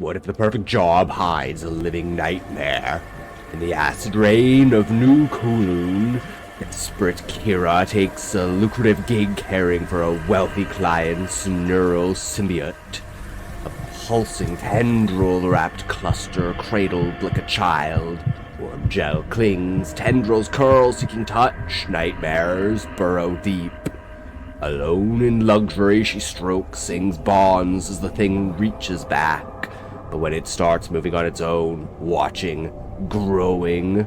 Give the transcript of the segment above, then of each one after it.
What if the perfect job hides a living nightmare? In the acid rain of New Kowloon, desperate Kira takes a lucrative gig caring for a wealthy client's neural symbiote. A pulsing tendril-wrapped cluster cradled like a child. Warm gel clings, tendrils curl, seeking touch, nightmares burrow deep. Alone in luxury, she strokes, sings bonds as the thing reaches back. But when it starts moving on its own, watching, growing,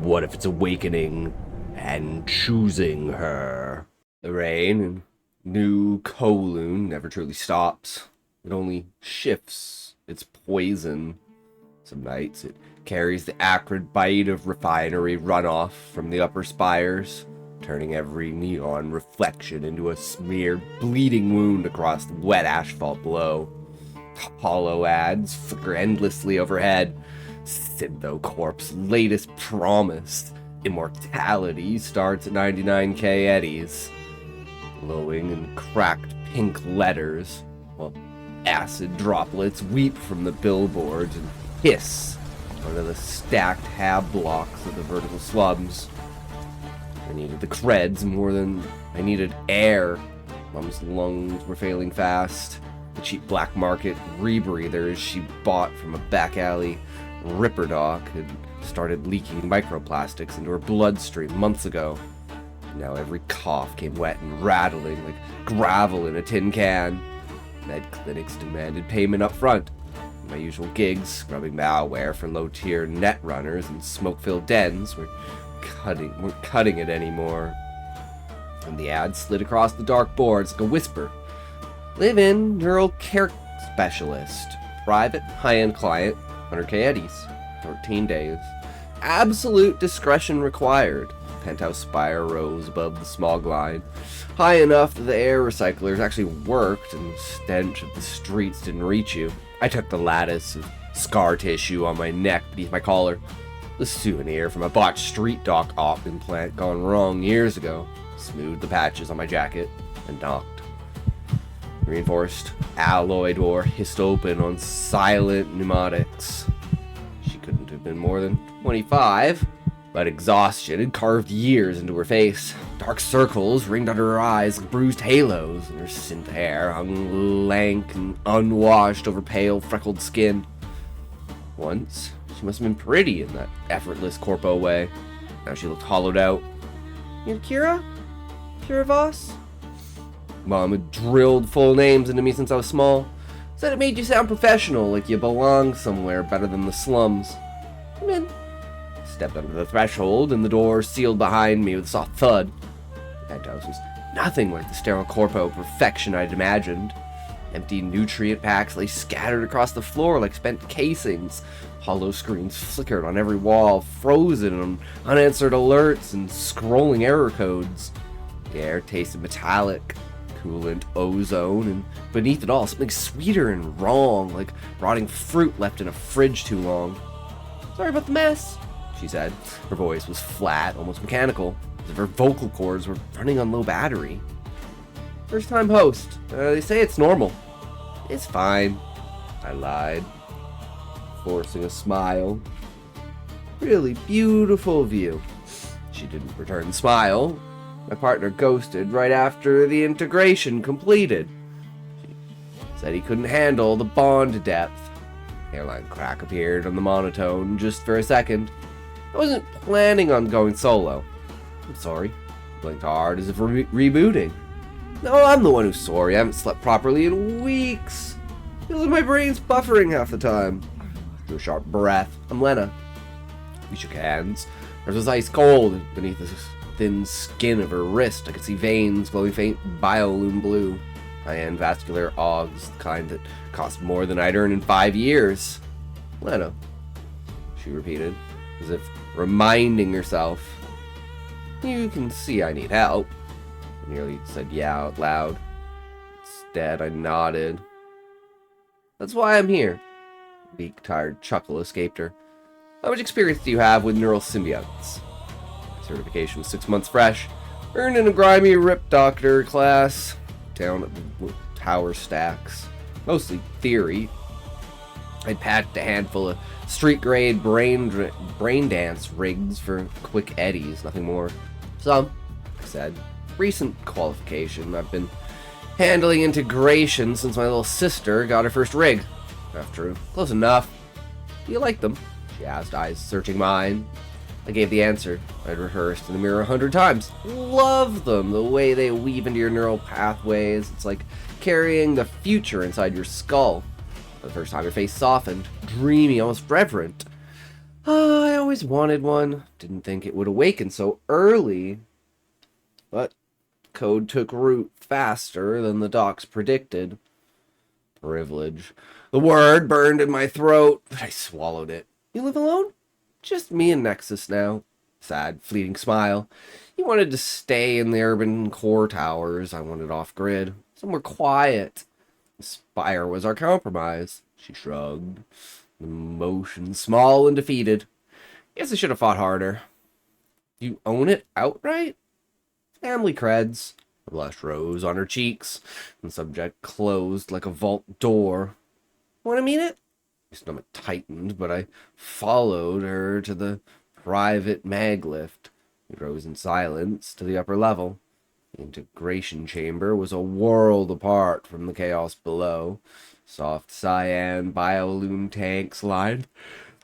what if it's awakening and choosing her? The rain in New Kowloon never truly stops. It only shifts its poison. Some nights it carries the acrid bite of refinery runoff from the upper spires, turning every neon reflection into a smeared, bleeding wound across the wet asphalt below. Hollow ads flicker endlessly overhead. Symbiote's latest promise, immortality, starts at 99k eddies. Glowing and cracked pink letters, while acid droplets weep from the billboards and hiss onto the stacked hab blocks of the vertical slums. I needed the creds more than I needed air. Mom's lungs were failing fast. The cheap black market rebreathers she bought from a back alley ripperdoc had started leaking microplastics into her bloodstream months ago. Now every cough came wet and rattling like gravel in a tin can. Med clinics demanded payment up front. My usual gigs, scrubbing malware for low-tier net runners and smoke-filled dens, weren't cutting it anymore. And the ad slid across the dark boards like a whisper. Live-in neural care specialist. Private high-end client, 100k eddies. 14 days. Absolute discretion required. Penthouse spire rose above the smog line, high enough that the air recyclers actually worked and the stench of the streets didn't reach you. I took the lattice of scar tissue on my neck beneath my collar, the souvenir from a botched street dock op implant gone wrong years ago, smoothed the patches on my jacket, and knocked. Reinforced alloy door hissed open on silent pneumatics. She couldn't have been more than 25, but exhaustion had carved years into her face. Dark circles ringed under her eyes like bruised halos, and her synth hair hung lank and unwashed over pale, freckled skin. Once, she must have been pretty in that effortless corpo way. Now she looked hollowed out. You're Kira? Kira Voss? Mom had drilled full names into me since I was small. Said it made you sound professional, like you belonged somewhere better than the slums. Come in. Stepped under the threshold, and the door sealed behind me with a soft thud. The penthouse was nothing like the sterile corpo perfection I'd imagined. Empty nutrient packs lay scattered across the floor like spent casings. Hollow screens flickered on every wall, frozen on unanswered alerts and scrolling error codes. The air tasted metallic, coolant ozone, and beneath it all, something sweeter and wrong, like rotting fruit left in a fridge too long. Sorry about the mess, she said. Her voice was flat, almost mechanical, as if her vocal cords were running on low battery. First time host. They say it's normal. It's fine, I lied, forcing a smile. Really beautiful view. She didn't return the smile. My partner ghosted right after the integration completed. She said he couldn't handle the bond depth. Hairline crack appeared on the monotone just for a second. I wasn't planning on going solo. I'm sorry. Blinked hard as if rebooting. No, I'm the one who's sorry. I haven't slept properly in weeks. Feels like my brain's buffering half the time. Drew a sharp breath. I'm Lena. We shook hands. Hers was ice cold. Beneath the thin skin of her wrist, I could see veins glowing faint biolume blue. High-end vascular augs, the kind that cost more than I'd earn in 5 years. Lena, she repeated, as if reminding herself. You can see I need help. I nearly said yeah out loud. Instead, I nodded. That's why I'm here. A weak, tired chuckle escaped her. How much experience do you have with neural symbiotes? Certification was 6 months fresh. Earned in a grimy rip doctor class down at the tower stacks. Mostly theory. I'd packed a handful of street-grade brain dance rigs for quick eddies, nothing more. Some, I said, recent qualification. I've been handling integration since my little sister got her first rig. After close enough. Do you like them? She asked, eyes searching mine. I gave the answer I'd rehearsed in the mirror 100 times. Love them, the way they weave into your neural pathways. It's like carrying the future inside your skull. For the first time, her face softened, dreamy, almost reverent. I always wanted one. Didn't think it would awaken so early. But code took root faster than the docs predicted. Privilege. The word burned in my throat, but I swallowed it. You live alone? Just me and Nexus now. Sad, fleeting smile. He wanted to stay in the urban core towers. I wanted off-grid. Somewhere quiet. The spire was our compromise. She shrugged. Emotion small and defeated. Guess I should have fought harder. You own it outright? Family creds. The blush rose on her cheeks. The subject closed like a vault door. Want to meet it? My stomach tightened, but I followed her to the private mag lift. We rose in silence to the upper level. The integration chamber was a world apart from the chaos below. Soft cyan biolume tanks lined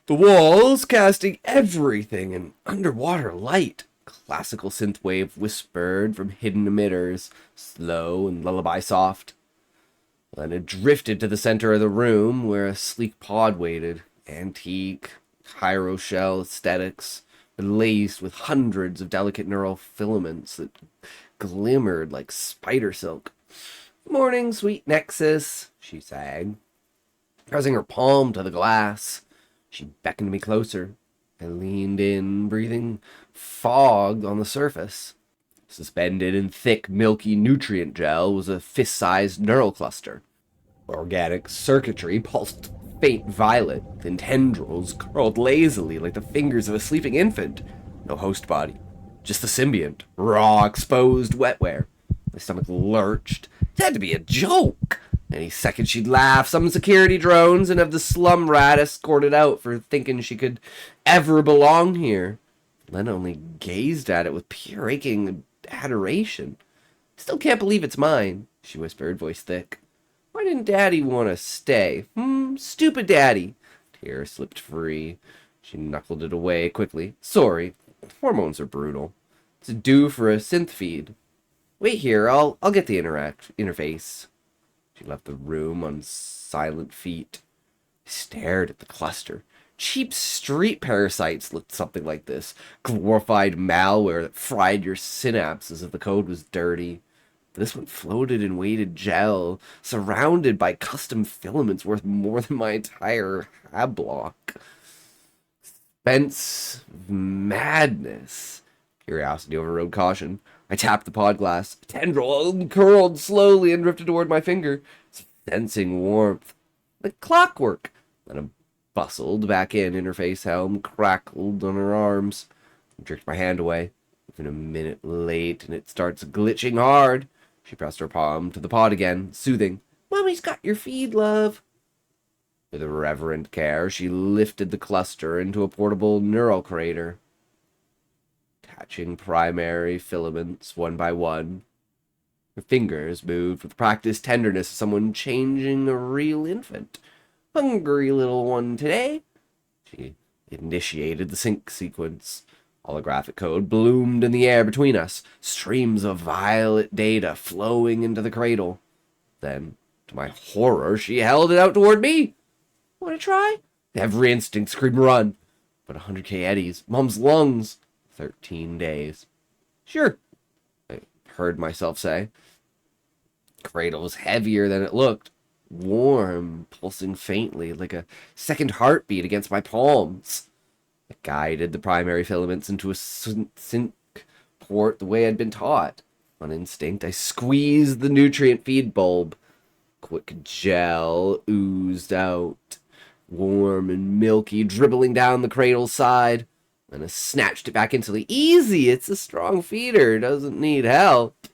the walls, casting everything in underwater light. Classical synthwave whispered from hidden emitters, slow and lullaby soft. Then it drifted to the center of the room, where a sleek pod waited. Antique, Cairo shell aesthetics, laced with hundreds of delicate neural filaments that glimmered like spider silk. "Morning, sweet Nexus," she sang, pressing her palm to the glass. She beckoned me closer. I leaned in, breathing fog on the surface. Suspended in thick, milky nutrient gel was a fist-sized neural cluster. Organic circuitry pulsed faint violet, then tendrils curled lazily like the fingers of a sleeping infant. No host body, just the Simbiont, raw, exposed wetware. My stomach lurched. It had to be a joke. Any second she'd laugh, summon security drones, and have the slum rat escorted out for thinking she could ever belong here. Len only gazed at it with pure aching adoration. "Still can't believe it's mine," she whispered, voice thick. "Why didn't Daddy want to stay? Stupid Daddy." Tear slipped free. She knuckled it away quickly. "Sorry. Hormones are brutal. It's due for a synth feed. Wait here, I'll get the interface." She left the room on silent feet. I stared at the cluster. Cheap street parasites looked something like this. Glorified malware that fried your synapses if the code was dirty. But this one floated in weighted gel, surrounded by custom filaments worth more than my entire hab block. Fence madness. Curiosity overrode caution. I tapped the pod glass. A tendril curled slowly and drifted toward my finger, sensing warmth. Like clockwork. Then I bustled back in. Interface helm crackled on her arms. I jerked my hand away. Even a minute late, and it starts glitching hard. She pressed her palm to the pod again, soothing. "Mommy's got your feed, love." With reverent care, she lifted the cluster into a portable neural crater, catching primary filaments one by one. Her fingers moved with practiced tenderness of someone changing a real infant. "Hungry little one today." She initiated the sync sequence. Holographic code bloomed in the air between us, streams of violet data flowing into the cradle. Then, to my horror, she held it out toward me. "Want to try?" Every instinct screamed run. But 100K eddies, Mom's lungs. 13 days. "Sure," I heard myself say. The cradle was heavier than it looked. Warm, pulsing faintly, like a second heartbeat against my palms. I guided the primary filaments into a sync port the way I'd been taught. On instinct, I squeezed the nutrient feed bulb. Quick gel oozed out, warm and milky, dribbling down the cradle's side. Then I snatched it back instantly. "Easy, it's a strong feeder, doesn't need help."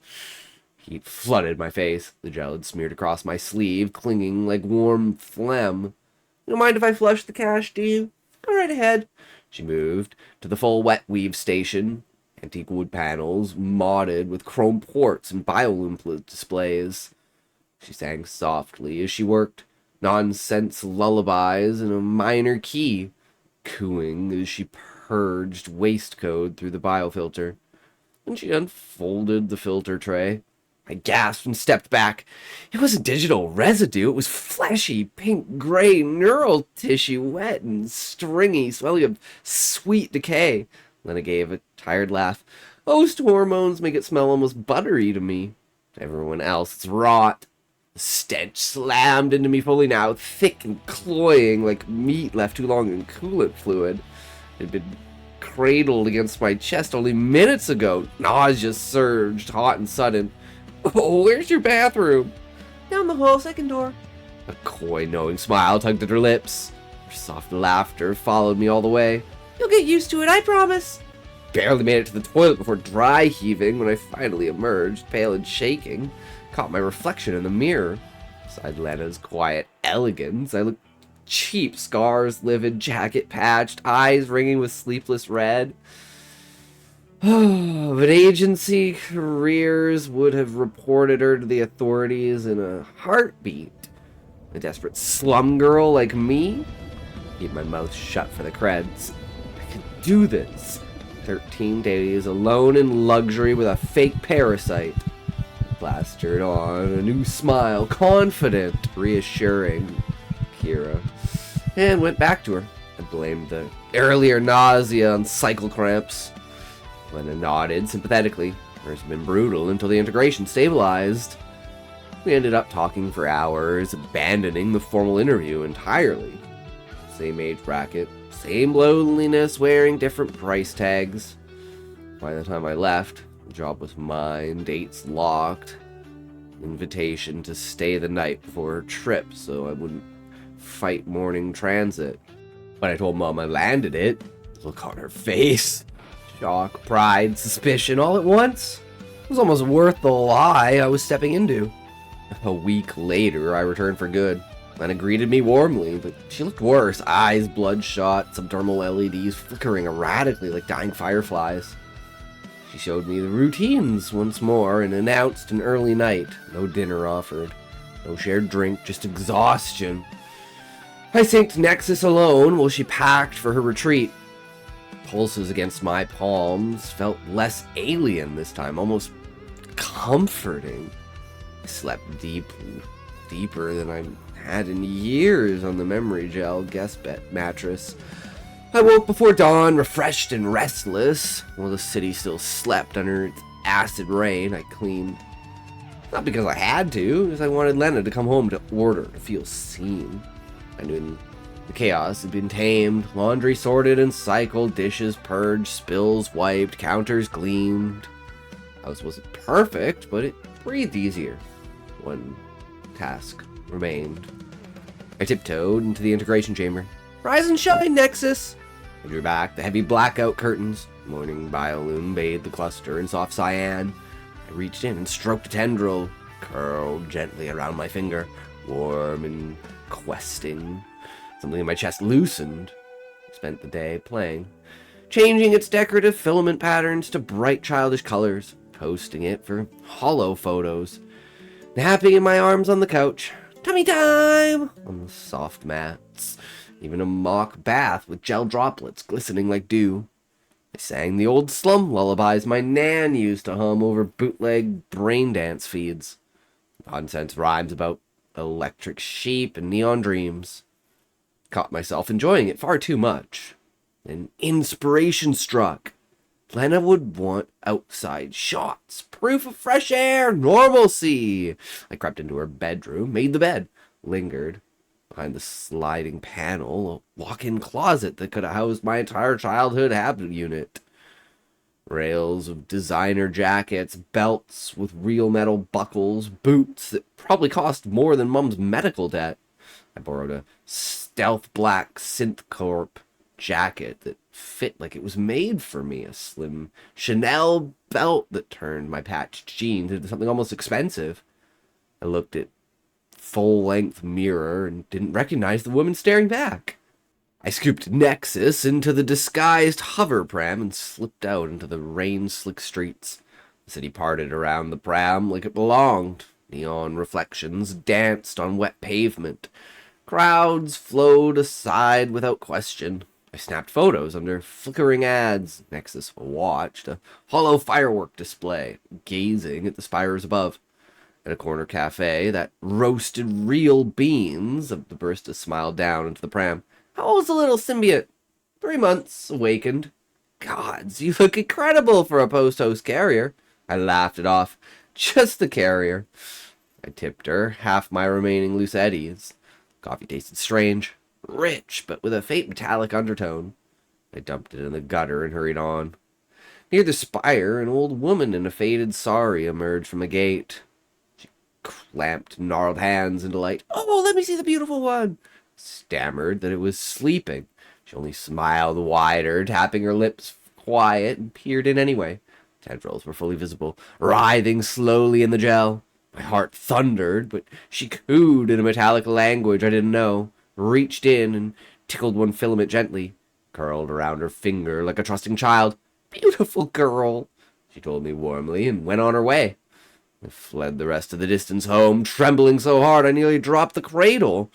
Heat flooded my face. The gel had smeared across my sleeve, clinging like warm phlegm. You don't mind if I flush the cash, do you? Go right ahead. She moved to the full wet weave station. Antique wood panels, modded with chrome ports and bioluminescent displays. She sang softly as she worked, nonsense lullabies in a minor key, cooing as she purged waste code through the biofilter. When she unfolded the filter tray, I gasped and stepped back. It wasn't digital residue. It was fleshy, pink-gray neural tissue, wet and stringy, smelling of sweet decay. Lena gave a tired laugh. Most hormones make it smell almost buttery to me. To everyone else, it's rot. The stench slammed into me fully now, thick and cloying like meat left too long in coolant fluid. It had been cradled against my chest only minutes ago. Nausea surged, hot and sudden. Oh, where's your bathroom? Down the hall, second door. A coy, knowing smile tugged at her lips. Her soft laughter followed me all the way. You'll get used to it, I promise. Barely made it to the toilet before dry heaving when I finally emerged, pale and shaking. Caught my reflection in the mirror. Beside Lena's quiet elegance, I looked cheap, scars, livid, jacket patched, eyes ringing with sleepless red. But agency careers would have reported her to the authorities in a heartbeat. A desperate slum girl like me? Keep my mouth shut for the creds. I could do this. 13 days alone in luxury with a fake parasite. Plastered on a new smile, confident, reassuring. Kira. And went back to her. I blamed the earlier nausea on cycle cramps. Lena nodded sympathetically. Hers had been brutal until the integration stabilized. We ended up talking for hours, abandoning the formal interview entirely. Same age bracket, same loneliness, wearing different price tags. By the time I left, the job was mine, dates locked, invitation to stay the night before her trip so I wouldn't fight morning transit. When I told Mom I landed it, look on her face. Shock, pride, suspicion, all at once. It was almost worth the lie I was stepping into. A week later, I returned for good. Lena greeted me warmly, but she looked worse. Eyes bloodshot, subdermal LEDs flickering erratically like dying fireflies. She showed me the routines once more and announced an early night. No dinner offered. No shared drink, just exhaustion. I synced Nexus alone while she packed for her retreat. Pulses against my palms felt less alien this time, almost comforting. I slept deeper than I had in years on the memory gel guest bed mattress. I woke before dawn, refreshed and restless. While the city still slept under its acid rain, I cleaned. Not because I had to, because I wanted Lena to come home to order, to feel seen. I knew the chaos had been tamed, laundry sorted and cycled, dishes purged, spills wiped, counters gleamed. The house wasn't perfect, but it breathed easier. One task remained. I tiptoed into the integration chamber. Rise and shine, Nexus! I drew back the heavy blackout curtains. Morning biolume bathed the cluster in soft cyan. I reached in and stroked a tendril, curled gently around my finger, warm and questing. Something in my chest loosened. I spent the day playing, changing its decorative filament patterns to bright childish colors, posting it for hollow photos, napping in my arms on the couch. Tummy time! On the soft mats. Even a mock bath with gel droplets glistening like dew. I sang the old slum lullabies my nan used to hum over bootleg brain dance feeds. Nonsense rhymes about electric sheep and neon dreams. Caught myself enjoying it far too much. Then inspiration struck. Lena would want outside shots, proof of fresh air, normalcy. I crept into her bedroom, made the bed, lingered. Behind the sliding panel, a walk-in closet that could have housed my entire childhood habit unit. Rails of designer jackets, belts with real metal buckles, boots that probably cost more than Mum's medical debt. I borrowed a stealth black Synthcorp jacket that fit like it was made for me, a slim Chanel belt that turned my patched jeans into something almost expensive. I looked at full-length mirror and didn't recognize the woman staring back. I scooped Nexus into the disguised hover pram and slipped out into the rain-slick streets. The city parted around the pram like it belonged. Neon reflections danced on wet pavement. Crowds flowed aside without question. I snapped photos under flickering ads. Nexus watched a hollow firework display, gazing at the spires above. At a corner cafe that roasted real beans, the barista smiled down into the pram. How old's the little Symbiote? 3 months, awakened. Gods, you look incredible for a post-host carrier. I laughed it off. Just the carrier. I tipped her half my remaining loose eddies. Coffee tasted strange. Rich, but with a faint metallic undertone. I dumped it in the gutter and hurried on. Near the spire, an old woman in a faded sari emerged from a gate. She clamped gnarled hands in delight. Oh, let me see the beautiful one! Stammered that it was sleeping. She only smiled wider, tapping her lips quiet, and peered in anyway. Tendrils were fully visible, writhing slowly in the gel. My heart thundered, but she cooed in a metallic language I didn't know. Reached in and tickled one filament gently, curled around her finger like a trusting child. Beautiful girl, she told me warmly, and went on her way. I fled the rest of the distance home, trembling so hard I nearly dropped the cradle.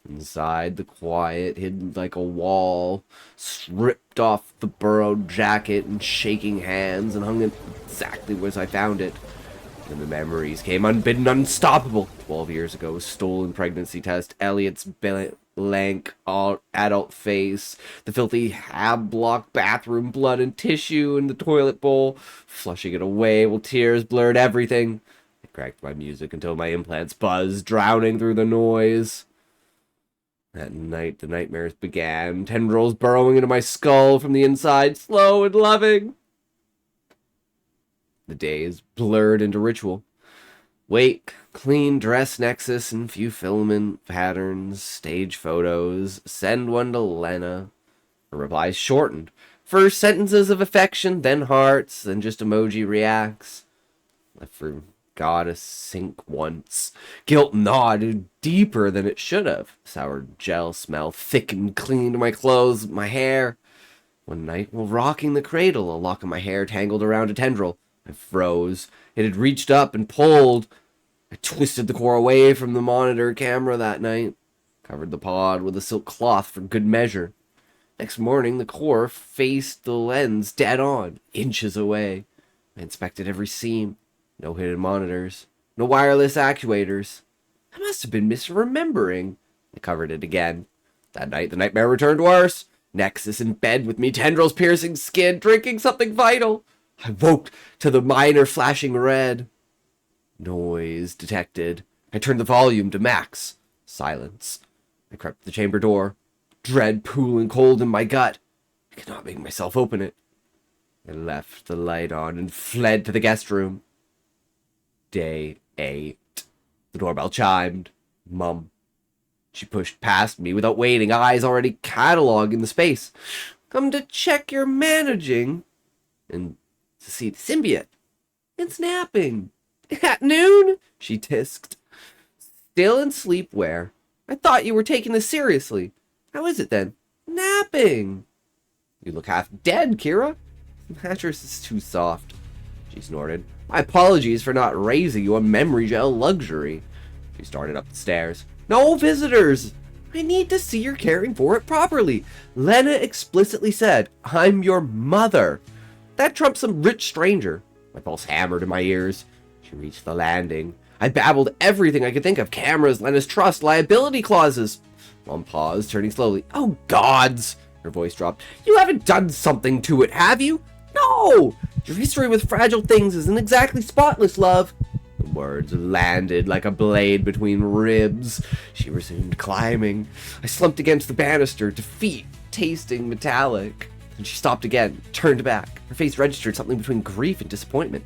Inside, the quiet hid like a wall, stripped off the burrowed jacket and shaking hands and hung it exactly as I found it. And the memories came unbidden, unstoppable. 12 years ago, a stolen pregnancy test, Elliot's blank adult face, the filthy hab-block bathroom blood and tissue in the toilet bowl, flushing it away while tears blurred everything. I cracked my music until my implants buzzed, drowning through the noise. That night, the nightmares began, tendrils burrowing into my skull from the inside, slow and loving. The days blurred into ritual. Wake, clean dress Nexus and few filament patterns, stage photos, send one to Lena. Her replies shortened. First sentences of affection, then hearts, then just emoji reacts. I forgot a sink once. Guilt gnawed deeper than it should have. Sour gel smell thickened clean to my clothes, my hair. One night, while rocking the cradle, a lock of my hair tangled around a tendril. I froze. It had reached up and pulled. I twisted the core away from the monitor camera that night. Covered the pod with a silk cloth for good measure. Next morning, the core faced the lens dead on, inches away. I inspected every seam. No hidden monitors. No wireless actuators. I must have been misremembering. I covered it again. That night, the nightmare returned worse. Nexus in bed with me, tendrils piercing skin, drinking something vital. I woke to the miner flashing red. Noise detected. I turned the volume to max. Silence. I crept to the chamber door. Dread pooling cold in my gut. I could not make myself open it. I left the light on and fled to the guest room. Day 8. The doorbell chimed. Mum. She pushed past me without waiting, eyes already cataloging the space. Come to check your managing. And to see the symbiote. It's napping. At noon? She tisked. Still in sleepwear. I thought you were taking this seriously. How is it then? Napping. You look half dead, Kira. The mattress is too soft. She snorted. My apologies for not raising you a memory gel luxury. She started up the stairs. No visitors. I need to see you're caring for it properly. Lena explicitly said, I'm your mother. That trumps some rich stranger. My pulse hammered in my ears. She reached the landing. I babbled everything I could think of. Cameras, Lena's trust, liability clauses. Mom paused, turning slowly. Oh, gods! Her voice dropped. You haven't done something to it, have you? No! Your history with fragile things isn't exactly spotless, love. The words landed like a blade between ribs. She resumed climbing. I slumped against the banister, defeat tasting metallic. And she stopped again, turned back. Her face registered something between grief and disappointment.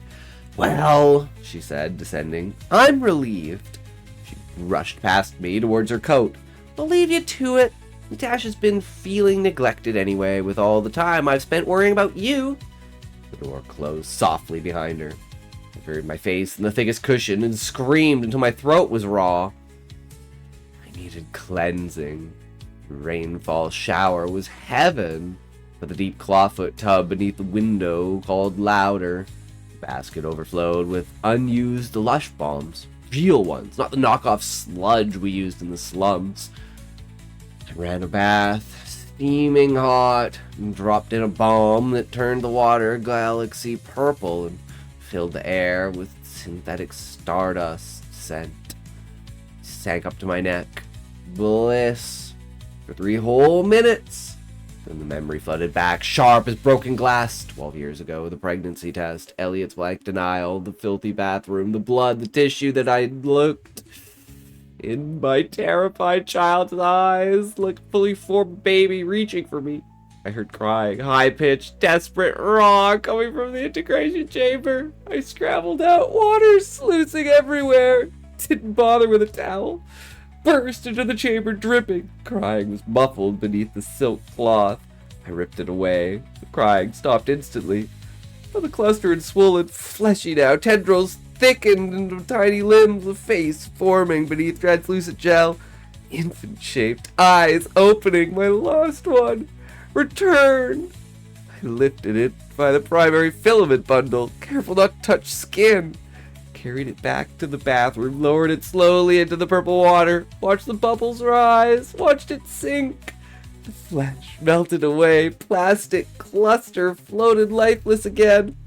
Well, she said, descending, I'm relieved. She rushed past me towards her coat. I'll leave you to it. Natasha's been feeling neglected anyway, with all the time I've spent worrying about you. The door closed softly behind her. I buried my face in the thickest cushion and screamed until my throat was raw. wanted cleansing. The rainfall shower was heaven, but the deep clawfoot tub beneath the window called louder. The basket overflowed with unused lush bombs. Real ones, not the knockoff sludge we used in the slums. I ran a bath, steaming hot, and dropped in a bomb that turned the water galaxy purple and filled the air with synthetic stardust scent. Sank up to my neck. Bliss. For 3 whole minutes. Then the memory flooded back, sharp as broken glass. 12 years ago, the pregnancy test, Elliot's blank denial, the filthy bathroom, the blood, the tissue that I looked in my terrified child's eyes, like a fully formed baby reaching for me. I heard crying, high-pitched, desperate, raw, coming from the integration chamber. I scrambled out, water sluicing everywhere. Didn't bother with a towel. Burst into the chamber dripping. Crying was muffled beneath the silk cloth. I ripped it away. The crying stopped instantly. But the cluster had swollen, fleshy now, tendrils thickened into tiny limbs, a face forming beneath translucent gel. Infant-shaped eyes opening, my lost one. Return! I lifted it by the primary filament bundle, careful not to touch skin. Carried it back to the bathroom, lowered it slowly into the purple water, watched the bubbles rise, watched it sink. The flesh melted away, plastic cluster floated lifeless again.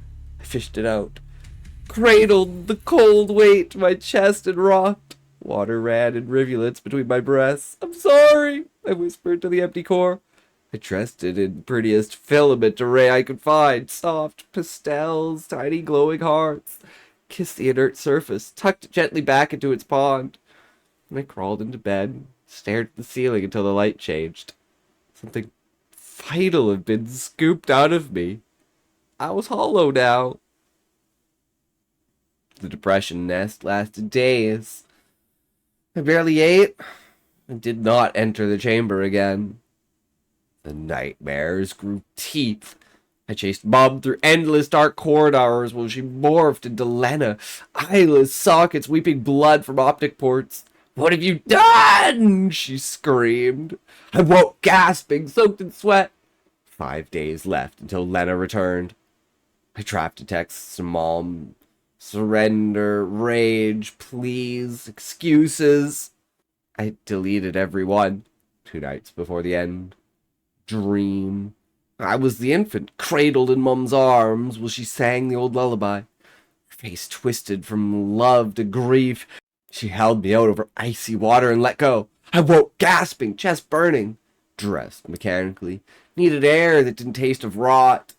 I fished it out, cradled the cold weight to my chest and rocked. Water ran in rivulets between my breasts. I'm sorry, I whispered to the empty core. I dressed it in prettiest filament array I could find, soft pastels, tiny glowing hearts. Kissed the inert surface, tucked it gently back into its pond. And I crawled into bed, stared at the ceiling until the light changed. Something vital had been scooped out of me. I was hollow now. The depression nest lasted days. I barely ate and did not enter the chamber again. The nightmares grew teeth. I chased Mom through endless dark corridors while she morphed into Lena, eyeless sockets weeping blood from optic ports. What have you done? She screamed. I woke gasping, soaked in sweat. 5 days left until Lena returned. I trapped texts to Mom. Surrender, rage, please, excuses. I deleted every one 2 nights before the end. Dream. I was the infant, cradled in Mum's arms while she sang the old lullaby. Her face twisted from love to grief. She held me out over icy water and let go. I woke gasping, chest burning. Dressed mechanically. Needed air that didn't taste of rot.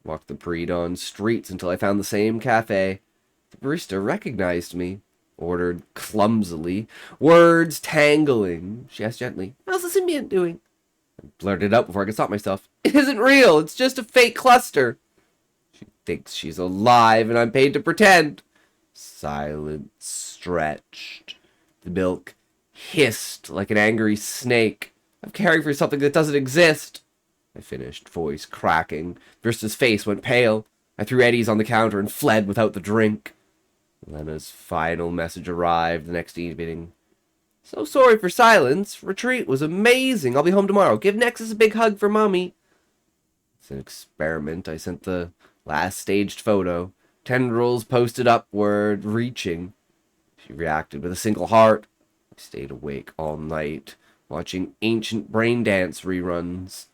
Walked the pre-dawn streets until I found the same cafe. The barista recognized me. Ordered clumsily. Words tangling. She asked gently, "How's the Simbiont doing?" I blurted out before I could stop myself. It isn't real. It's just a fake cluster. She thinks she's alive and I'm paid to pretend. Silence stretched. The milk hissed like an angry snake. I'm caring for something that doesn't exist. I finished, voice cracking. Brista's face went pale. I threw eddies on the counter and fled without the drink. Lena's final message arrived the next evening. So sorry for silence. Retreat was amazing. I'll be home tomorrow. Give Nexus a big hug for Mommy. It's an experiment. I sent the last staged photo. Tendrils posted upward, reaching. She reacted with a single heart. I stayed awake all night, watching ancient brain dance reruns.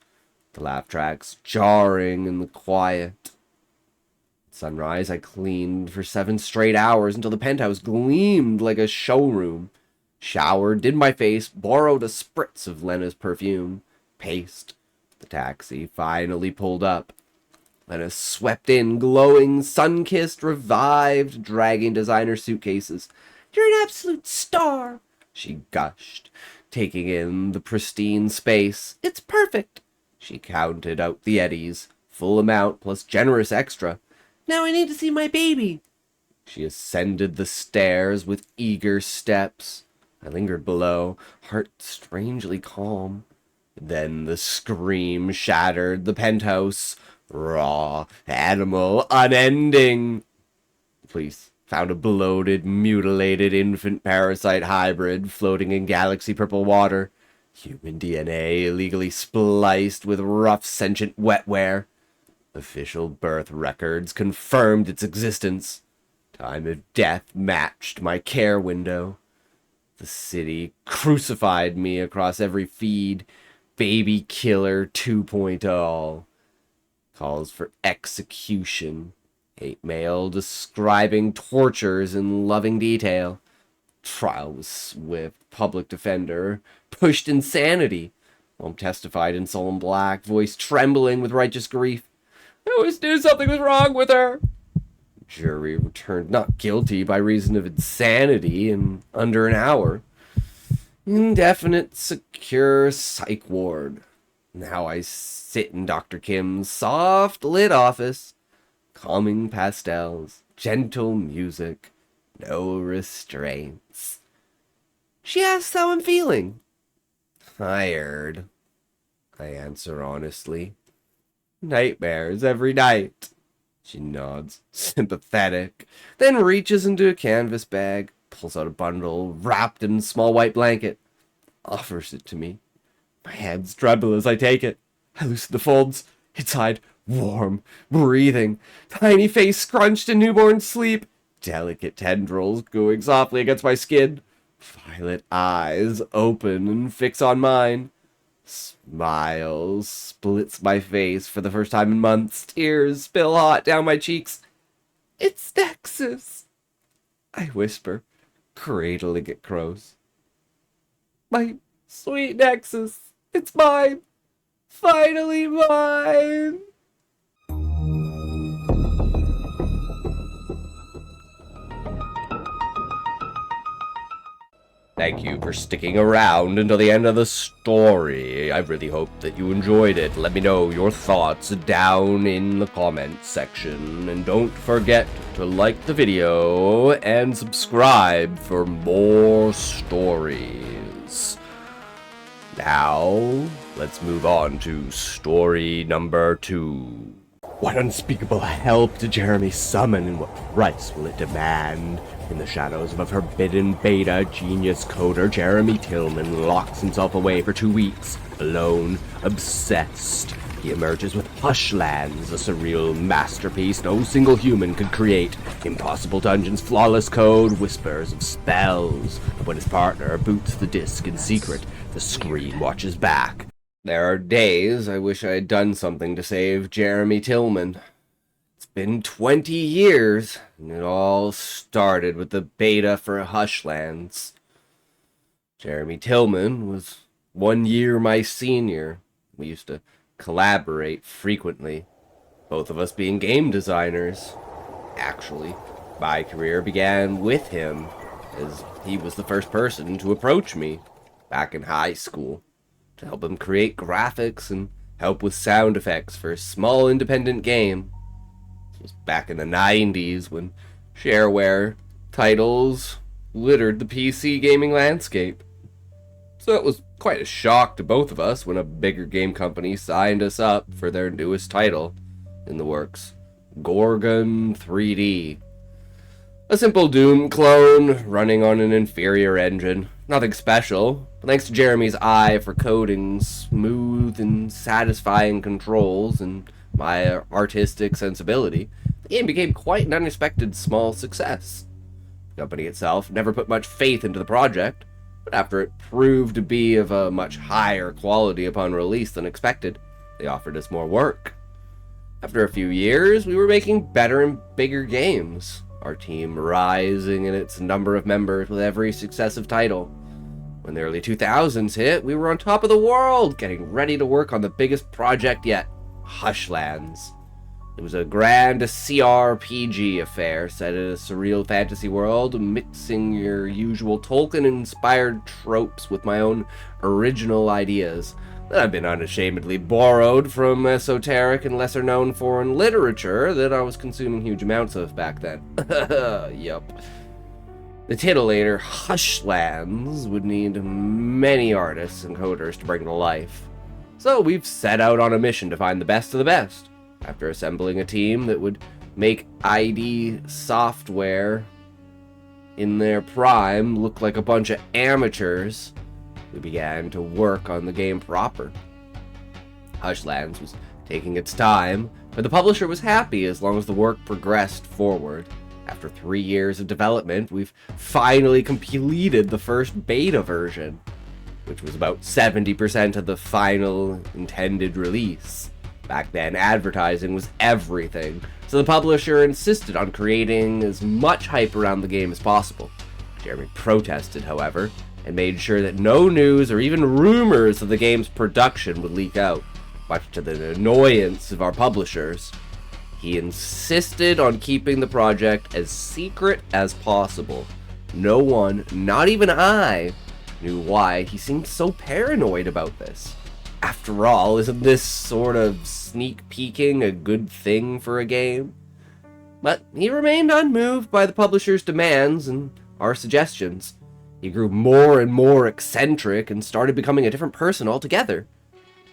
The laugh tracks jarring in the quiet. At sunrise, I cleaned for 7 straight hours until the penthouse gleamed like a showroom. Showered, did my face, borrowed a spritz of Lena's perfume. Paced. The taxi finally pulled up. Lena swept in, glowing, sun-kissed, revived, dragging designer suitcases. You're an absolute star, she gushed, taking in the pristine space. It's perfect. She counted out the eddies, full amount plus generous extra. Now I need to see my baby. She ascended the stairs with eager steps. I lingered below, heart strangely calm. Then the scream shattered the penthouse. Raw, animal, unending. The police Found a bloated, mutilated infant parasite hybrid floating in galaxy purple water. Human DNA illegally spliced with rough sentient wetware. Official birth records confirmed its existence. Time of death matched my care window. The city crucified me across every feed. Baby Killer 2.0. Calls for execution. Hate mail describing tortures in loving detail. Trial was swift. Public defender pushed insanity. Mom testified in solemn black, voice trembling with righteous grief. I always knew something was wrong with her. Jury returned not guilty by reason of insanity in under an hour. Indefinite secure psych ward. Now I sit in Dr. Kim's soft lit office. Calming pastels, gentle music, no restraints. She asks how I'm feeling. Tired, I answer honestly. Nightmares every night. She nods, sympathetic, then reaches into a canvas bag, pulls out a bundle wrapped in a small white blanket, offers it to me. My hands tremble as I take it. I loosen the folds. Inside, warm, breathing, tiny face scrunched in newborn sleep, delicate tendrils going softly against my skin, violet eyes open and fix on mine. Smiles splits my face for the first time in months. Tears spill hot down my cheeks. It's Nexus, I whisper, cradling it close. My sweet Nexus, it's mine. Finally mine. Thank you for sticking around until the end of the story. I really hope that you enjoyed it. Let me know your thoughts down in the comments section. And don't forget to like the video and subscribe for more stories. Now, let's move on to story number 2. What unspeakable help did Jeremy summon, and what price will it demand? In the shadows of a forbidden beta, genius coder Jeremy Tillman locks himself away for 2 weeks, alone, obsessed. He emerges with Hushlands, a surreal masterpiece no single human could create. Impossible dungeons, flawless code, whispers of spells. When his partner boots the disc in secret, the screen watches back. There are days I wish I had done something to save Jeremy Tillman. It's been 20 years, and it all started with the beta for Hushlands. Jeremy Tillman was 1 year my senior. We used to collaborate frequently, both of us being game designers. Actually, my career began with him, as he was the first person to approach me back in high school to help him create graphics and help with sound effects for a small independent game. This was back in the 90s when shareware titles littered the PC gaming landscape. So it was quite a shock to both of us when a bigger game company signed us up for their newest title in the works, Gorgon 3D. A simple Doom clone running on an inferior engine. Nothing special, but thanks to Jeremy's eye for coding, smooth and satisfying controls, and my artistic sensibility, the game became quite an unexpected small success. The company itself never put much faith into the project, but after it proved to be of a much higher quality upon release than expected, they offered us more work. After a few years, we were making better and bigger games, our team rising in its number of members with every successive title. When the early 2000s hit, we were on top of the world, getting ready to work on the biggest project yet, Hushlands. It was a grand CRPG affair set in a surreal fantasy world, mixing your usual Tolkien-inspired tropes with my own original ideas that have been unashamedly borrowed from esoteric and lesser-known foreign literature that I was consuming huge amounts of back then. Yup. The titillator Hushlands would need many artists and coders to bring to life. So we've set out on a mission to find the best of the best. After assembling a team that would make ID software in their prime look like a bunch of amateurs, we began to work on the game proper. Hushlands was taking its time, but the publisher was happy as long as the work progressed forward. After 3 years of development, we've finally completed the first beta version, which was about 70% of the final intended release. Back then, advertising was everything, so the publisher insisted on creating as much hype around the game as possible. Jeremy protested, however, and made sure that no news or even rumors of the game's production would leak out, much to the annoyance of our publishers. He insisted on keeping the project as secret as possible. No one, not even I, knew why he seemed so paranoid about this. After all, isn't this sort of sneak peeking a good thing for a game? But he remained unmoved by the publisher's demands and our suggestions. He grew more and more eccentric and started becoming a different person altogether.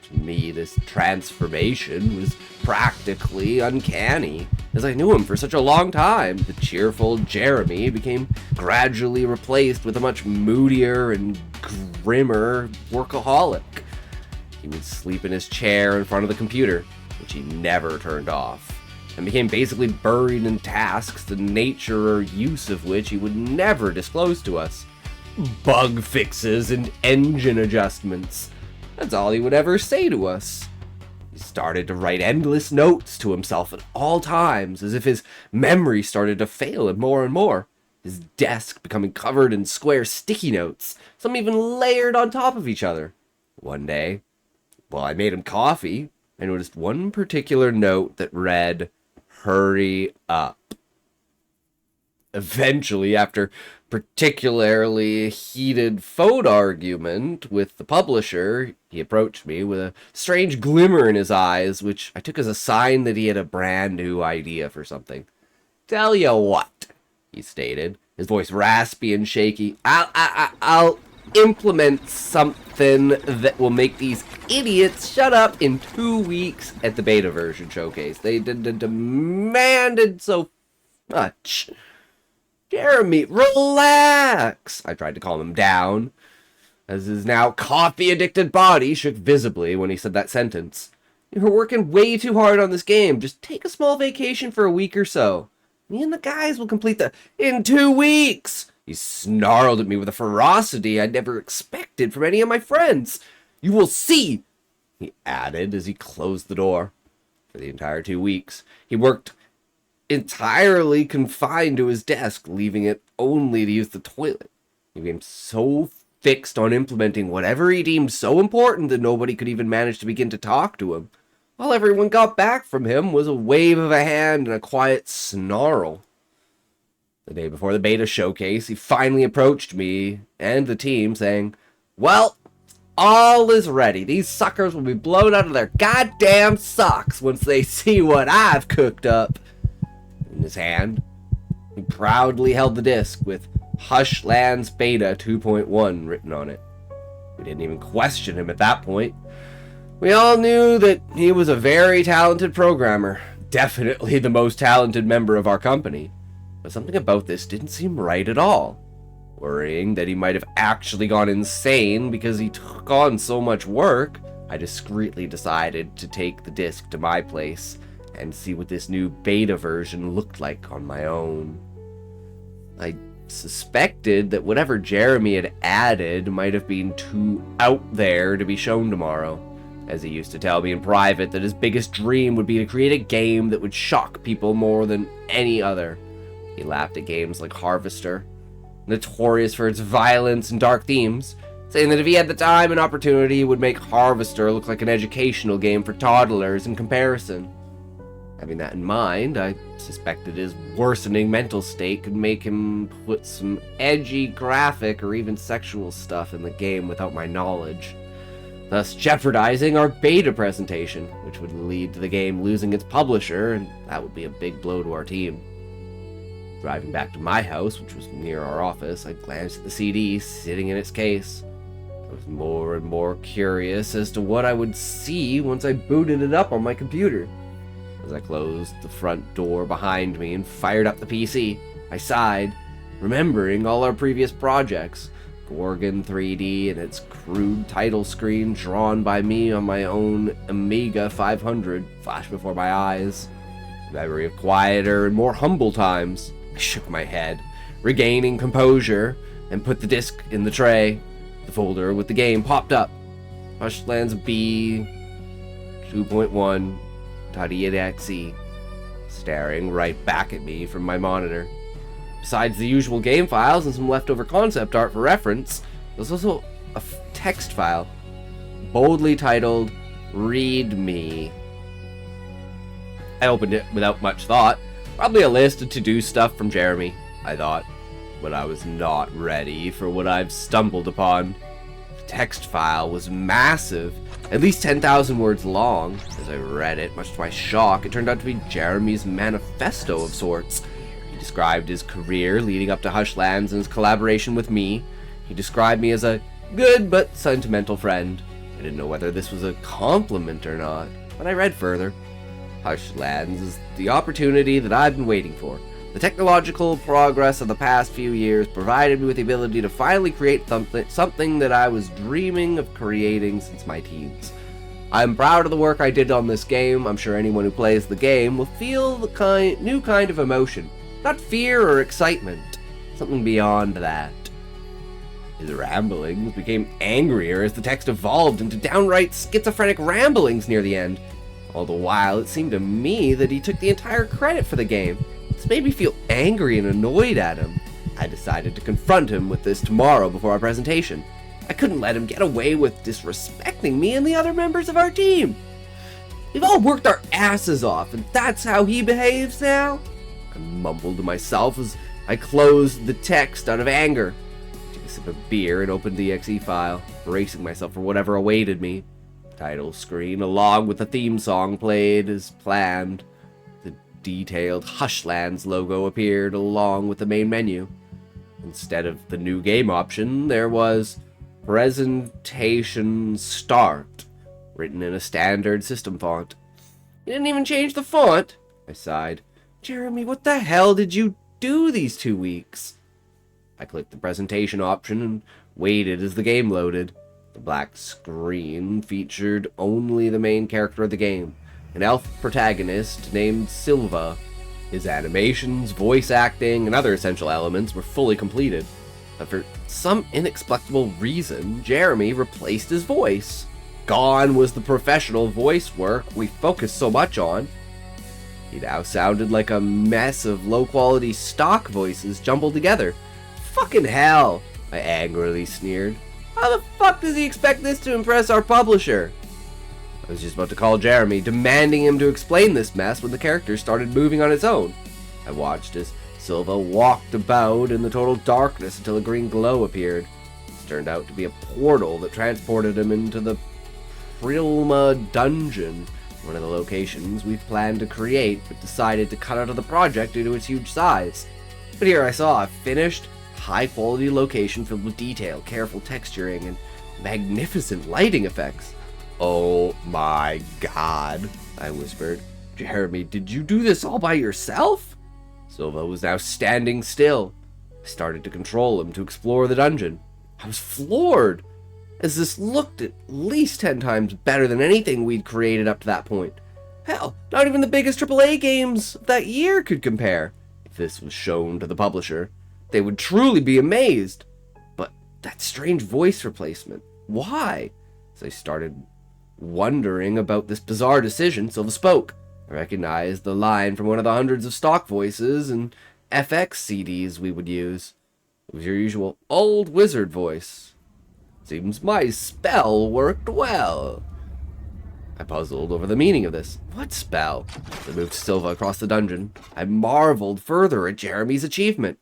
To me, this transformation was practically uncanny, as I knew him for such a long time. The cheerful Jeremy became gradually replaced with a much moodier and grimmer workaholic. He would sleep in his chair in front of the computer, which he never turned off, and became basically buried in tasks the nature or use of which he would never disclose to us. Bug fixes and engine adjustments. That's all he would ever say to us. He started to write endless notes to himself at all times, as if his memory started to fail him more and more. His desk becoming covered in square sticky notes, some even layered on top of each other. One day, while I made him coffee, I noticed one particular note that read, "Hurry up." Eventually, after particularly heated phone argument with the publisher, he approached me with a strange glimmer in his eyes, which I took as a sign that he had a brand new idea for something. "Tell you what," he stated, his voice raspy and shaky. I'll implement something that will make these idiots shut up in 2 weeks at the beta version showcase. They demanded so much." "Jeremy, relax!" I tried to calm him down, as his now coffee-addicted body shook visibly when he said that sentence. "You're working way too hard on this game. Just take a small vacation for a week or so. Me and the guys will complete in 2 weeks!" He snarled at me with a ferocity I'd never expected from any of my friends. "You will see," he added as he closed the door. For the entire 2 weeks, he worked entirely confined to his desk, leaving it only to use the toilet. He became so fixed on implementing whatever he deemed so important that nobody could even manage to begin to talk to him. All everyone got back from him was a wave of a hand and a quiet snarl. The day before the beta showcase, he finally approached me and the team saying, "Well, all is ready. These suckers will be blown out of their goddamn socks once they see what I've cooked up." In his hand, he proudly held the disc with Hushlands Beta 2.1 written on it. We didn't even question him at that point. We all knew that he was a very talented programmer, definitely the most talented member of our company. But something about this didn't seem right at all. Worrying that he might have actually gone insane because he took on so much work, I discreetly decided to take the disc to my place and see what this new beta version looked like on my own. I suspected that whatever Jeremy had added might have been too out there to be shown tomorrow, as he used to tell me in private that his biggest dream would be to create a game that would shock people more than any other. He laughed at games like Harvester, notorious for its violence and dark themes, saying that if he had the time and opportunity, he would make Harvester look like an educational game for toddlers in comparison. Having that in mind, I suspected his worsening mental state could make him put some edgy graphic or even sexual stuff in the game without my knowledge, thus jeopardizing our beta presentation, which would lead to the game losing its publisher, and that would be a big blow to our team. Driving back to my house, which was near our office, I glanced at the CD sitting in its case. I was more and more curious as to what I would see once I booted it up on my computer. As I closed the front door behind me and fired up the PC, I sighed, remembering all our previous projects. Gorgon 3D and its crude title screen drawn by me on my own Amiga 500 flashed before my eyes. Memory of quieter and more humble times. I shook my head, regaining composure, and put the disc in the tray. The folder with the game popped up. Hushlands B 2.1.exe, staring right back at me from my monitor. Besides the usual game files and some leftover concept art for reference, there's also a text file, boldly titled, Read Me. I opened it without much thought. Probably a list of to-do stuff from Jeremy, I thought. But I was not ready for what I've stumbled upon. The text file was massive, at least 10,000 words long. As I read it, much to my shock, it turned out to be Jeremy's manifesto of sorts. He described his career leading up to Hushlands and his collaboration with me. He described me as a good but sentimental friend. I didn't know whether this was a compliment or not, but I read further. Hushlands is the opportunity that I've been waiting for. The technological progress of the past few years provided me with the ability to finally create something that I was dreaming of creating since my teens. I'm proud of the work I did on this game. I'm sure anyone who plays the game will feel the new kind of emotion. Not fear or excitement, something beyond that. His ramblings became angrier as the text evolved into downright schizophrenic ramblings near the end. All the while, it seemed to me that he took the entire credit for the game. This made me feel angry and annoyed at him. I decided to confront him with this tomorrow before our presentation. I couldn't let him get away with disrespecting me and the other members of our team. We've all worked our asses off, and that's how he behaves now? I mumbled to myself as I closed the text out of anger. I took a sip of beer and opened the exe file, bracing myself for whatever awaited me. The title screen, along with the theme song, played as planned. The detailed Hushlands logo appeared along with the main menu. Instead of the new game option, there was Presentation Start, written in a standard system font. You didn't even change the font, I sighed. Jeremy, what the hell did you do these 2 weeks? I clicked the presentation option and waited as the game loaded. The black screen featured only the main character of the game, an elf protagonist named Silva. His animations, voice acting, and other essential elements were fully completed. But for some inexplicable reason, Jeremy replaced his voice. Gone was the professional voice work we focused so much on. He now sounded like a mess of low-quality stock voices jumbled together. Fucking hell, I angrily sneered. How the fuck does he expect this to impress our publisher? I was just about to call Jeremy, demanding him to explain this mess when the character started moving on its own. I watched as Silva walked about in the total darkness until a green glow appeared. This turned out to be a portal that transported him into the Prilma dungeon, one of the locations we've planned to create, but decided to cut out of the project due to its huge size. But here I saw a finished, high-quality location filled with detail, careful texturing, and magnificent lighting effects. Oh my god, I whispered. Jeremy, did you do this all by yourself? Silva was now standing still. I started to control him to explore the dungeon. I was floored, as this looked at least 10 times better than anything we'd created up to that point. Hell, not even the biggest AAA games of that year could compare. If this was shown to the publisher, they would truly be amazed. But that strange voice replacement, why? As I started wondering about this bizarre decision, Silva spoke. I recognized the line from one of the hundreds of stock voices and FX CDs we would use. It was your usual old wizard voice. Seems my spell worked well. I puzzled over the meaning of this. What spell? As I moved Silva across the dungeon, I marveled further at Jeremy's achievement.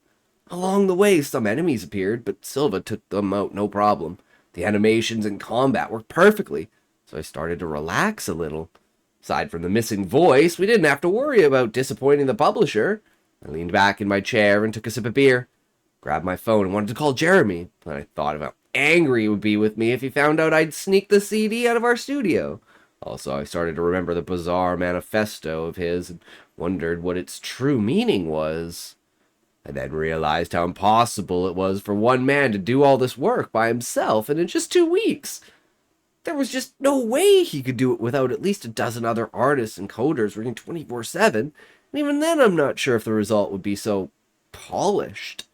Along the way, some enemies appeared, but Silva took them out no problem. The animations and combat worked perfectly, so I started to relax a little. Aside from the missing voice, we didn't have to worry about disappointing the publisher. I leaned back in my chair and took a sip of beer. Grabbed my phone and wanted to call Jeremy, but I thought about how angry he would be with me if he found out I'd sneaked the CD out of our studio. Also, I started to remember the bizarre manifesto of his and wondered what its true meaning was. I then realized how impossible it was for one man to do all this work by himself and in just 2 weeks. There was just no way he could do it without at least a dozen other artists and coders working 24/7, and even then I'm not sure if the result would be so polished.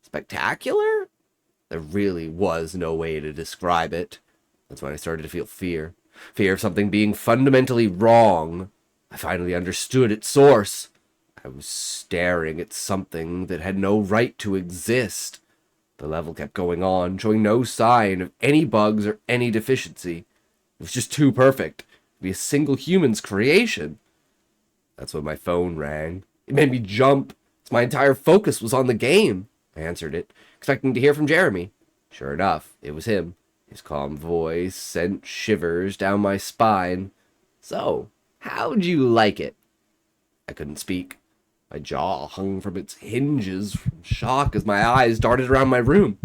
Spectacular? There really was no way to describe it. That's when I started to feel fear. Fear of something being fundamentally wrong. I finally understood its source. I was staring at something that had no right to exist. The level kept going on, showing no sign of any bugs or any deficiency. It was just too perfect to be a single human's creation. That's when my phone rang. It made me jump, as my entire focus was on the game. I answered it, expecting to hear from Jeremy. Sure enough, it was him. His calm voice sent shivers down my spine. "So, how'd you like it?" I couldn't speak. My jaw hung from its hinges from shock as my eyes darted around my room.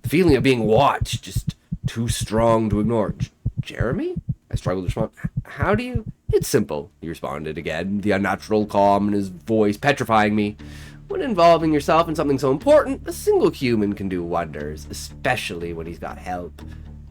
The feeling of being watched, just too strong to ignore. "Jeremy?" I struggled to respond. "How do you—" "It's simple," he responded again, the unnatural calm in his voice petrifying me. "When involving yourself in something so important, a single human can do wonders, especially when he's got help."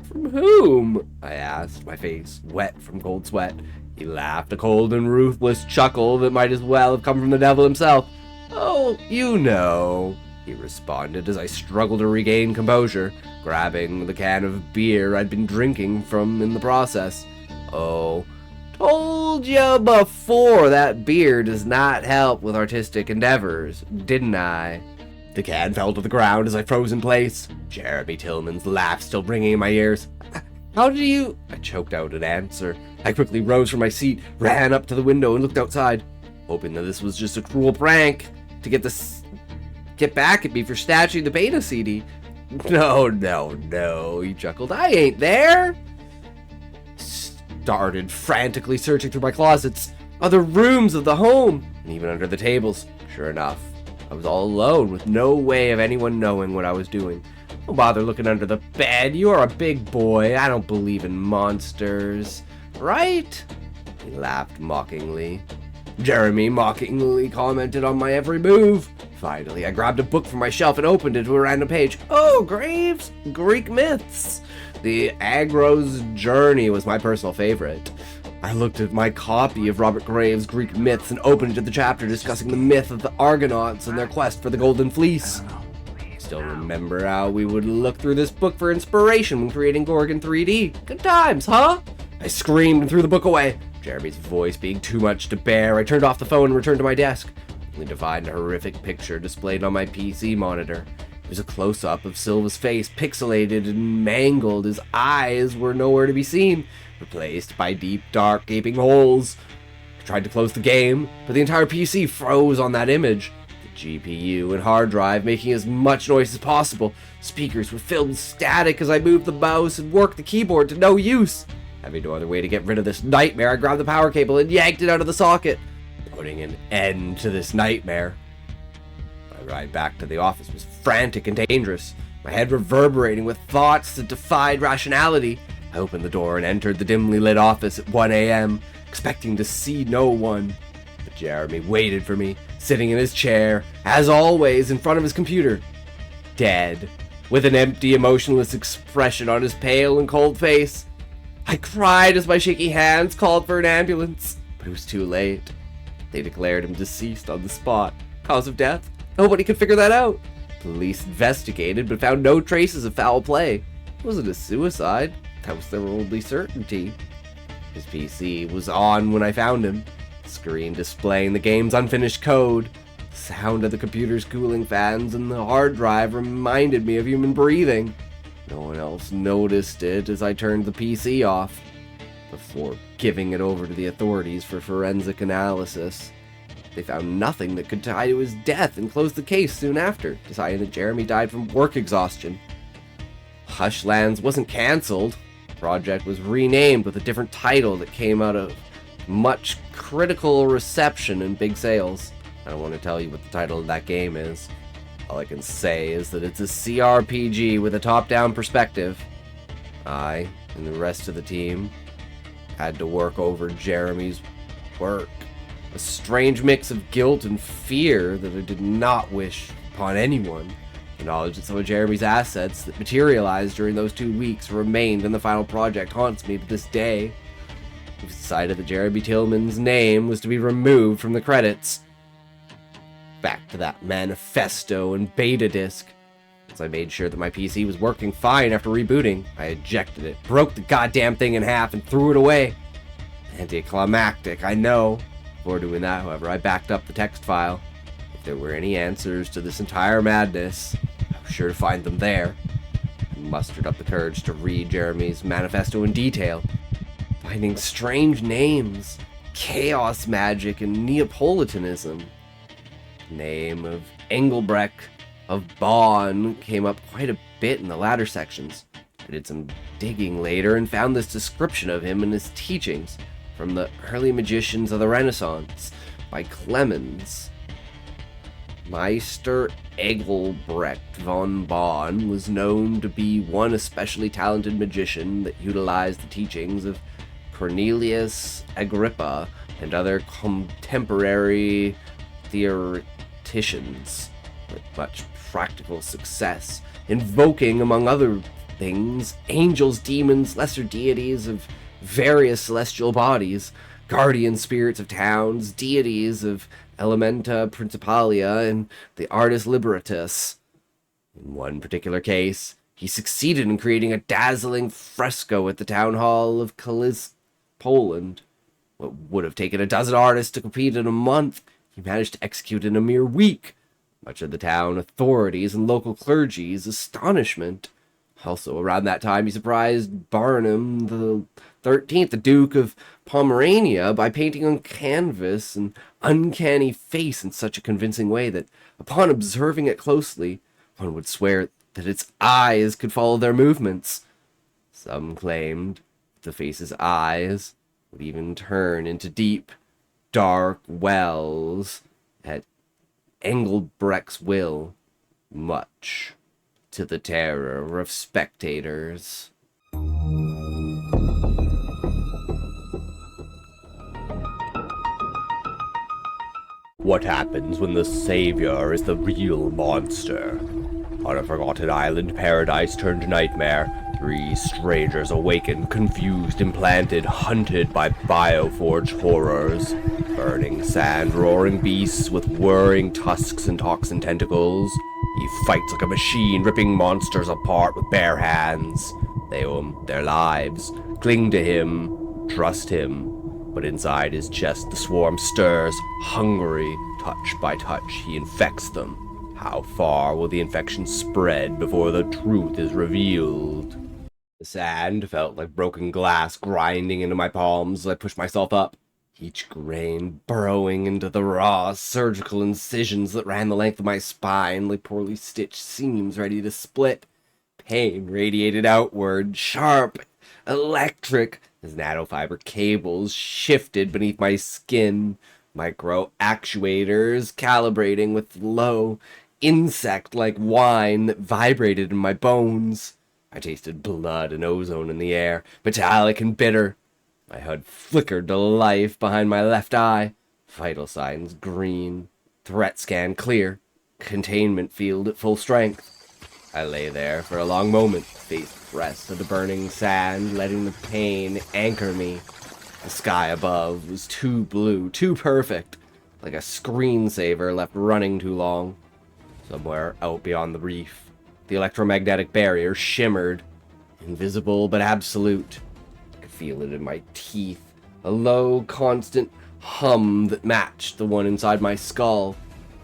"From whom?" I asked, my face wet from cold sweat. He laughed, a cold and ruthless chuckle that might as well have come from the devil himself. "Oh, you know," he responded as I struggled to regain composure, grabbing the can of beer I'd been drinking from in the process. "Oh, told you before that beer does not help with artistic endeavors, didn't I?" The can fell to the ground as I froze in place, Jeremy Tillman's laugh still ringing in my ears. "How did you—" I choked out an answer. I quickly rose from my seat, ran up to the window, and looked outside, hoping that this was just a cruel prank to get back at me for snatching the beta CD. No, he chuckled. "I ain't there." Started frantically searching through my closets, other rooms of the home, and even under the tables. Sure enough, I was all alone with no way of anyone knowing what I was doing. "Don't bother looking under the bed. You are a big boy. I don't believe in monsters. Right?" He laughed mockingly. Jeremy mockingly commented on my every move. Finally, I grabbed a book from my shelf and opened it to a random page. "Oh, Graves, Greek myths." The Agro's Journey was my personal favorite. I looked at my copy of Robert Graves' Greek myths and opened it to the chapter discussing the myth of the Argonauts and their quest for the Golden Fleece. I still remember how we would look through this book for inspiration when creating Gorgon 3D. Good times, huh? I screamed and threw the book away. Jeremy's voice being too much to bear, I turned off the phone and returned to my desk, only to find a horrific picture displayed on my PC monitor. It was a close-up of Silva's face, pixelated and mangled. His eyes were nowhere to be seen, replaced by deep, dark, gaping holes. I tried to close the game, but the entire PC froze on that image. The GPU and hard drive making as much noise as possible. Speakers were filled with static as I moved the mouse and worked the keyboard to no use. Having no other way to get rid of this nightmare, I grabbed the power cable and yanked it out of the socket, putting an end to this nightmare. My ride back to the office was frantic and dangerous, my head reverberating with thoughts that defied rationality. I opened the door and entered the dimly lit office at 1 a.m., expecting to see no one. But Jeremy waited for me, sitting in his chair, as always, in front of his computer. Dead, with an empty, emotionless expression on his pale and cold face. I cried as my shaky hands called for an ambulance, but it was too late. They declared him deceased on the spot. Cause of death? Nobody could figure that out. Police investigated, but found no traces of foul play. Was it a suicide? That was their only certainty. His PC was on when I found him, screen displaying the game's unfinished code. The sound of the computer's cooling fans and the hard drive reminded me of human breathing. No one else noticed it as I turned the PC off, before giving it over to the authorities for forensic analysis. They found nothing that could tie to his death and closed the case soon after, deciding that Jeremy died from work exhaustion. Hushlands wasn't cancelled. The project was renamed with a different title that came out of much critical reception and big sales. I don't want to tell you what the title of that game is. All I can say is that it's a CRPG with a top-down perspective. I, and the rest of the team, had to work over Jeremy's work. A strange mix of guilt and fear that I did not wish upon anyone. The knowledge that some of Jeremy's assets that materialized during those 2 weeks remained in the final project haunts me to this day. We've decided that Jeremy Tillman's name was to be removed from the credits. Back to that manifesto and beta disc. Once I made sure that my PC was working fine after rebooting, I ejected it, broke the goddamn thing in half, and threw it away. Anticlimactic, I know. Before doing that, however, I backed up the text file. If there were any answers to this entire madness, I was sure to find them there. I mustered up the courage to read Jeremy's manifesto in detail, finding strange names, chaos magic, and Neapolitanism. The name of Engelbrecht of Bonn came up quite a bit in the latter sections. I did some digging later and found this description of him and his teachings from the early magicians of the Renaissance by Clemens. Meister Engelbrecht von Bonn was known to be one especially talented magician that utilized the teachings of Cornelius Agrippa and other contemporary theoreticians with much practical success, invoking, among other things, angels, demons, lesser deities of various celestial bodies, guardian spirits of towns, deities of Elementa Principalia, and the Artis Liberatus. In one particular case, he succeeded in creating a dazzling fresco at the town hall of Kalisz, Poland. What would have taken a dozen artists to complete in a month, he managed to execute in a mere week, much of the town authorities and local clergy's astonishment. Also, around that time, he surprised Barnum the 13th, the Duke of Pomerania, by painting on canvas an uncanny face in such a convincing way that, upon observing it closely, one would swear that its eyes could follow their movements. Some claimed the face's eyes would even turn into deep, dark wells at Engelbrecht's will, much to the terror of spectators. What happens when the savior is the real monster? On a forgotten island, paradise turned nightmare. 3 strangers awaken, confused, implanted, hunted by bioforged horrors. Burning sand, roaring beasts with whirring tusks and toxin tentacles. He fights like a machine, ripping monsters apart with bare hands. They owe him their lives, cling to him, trust him. But inside his chest the swarm stirs, hungry. Touch by touch he infects them. How far will the infection spread before the truth is revealed? The sand felt like broken glass grinding into my palms as I pushed myself up, each grain burrowing into the raw surgical incisions that ran the length of my spine like poorly stitched seams ready to split. Pain radiated outward, sharp, electric, as nanofiber cables shifted beneath my skin, micro actuators calibrating with low, insect-like whine that vibrated in my bones. I tasted blood and ozone in the air, metallic and bitter. My HUD flickered to life behind my left eye. Vital signs green. Threat scan clear. Containment field at full strength. I lay there for a long moment, face pressed to the burning sand, letting the pain anchor me. The sky above was too blue, too perfect, like a screensaver left running too long. Somewhere out beyond the reef, the electromagnetic barrier shimmered, invisible but absolute. I could feel it in my teeth, a low, constant hum that matched the one inside my skull.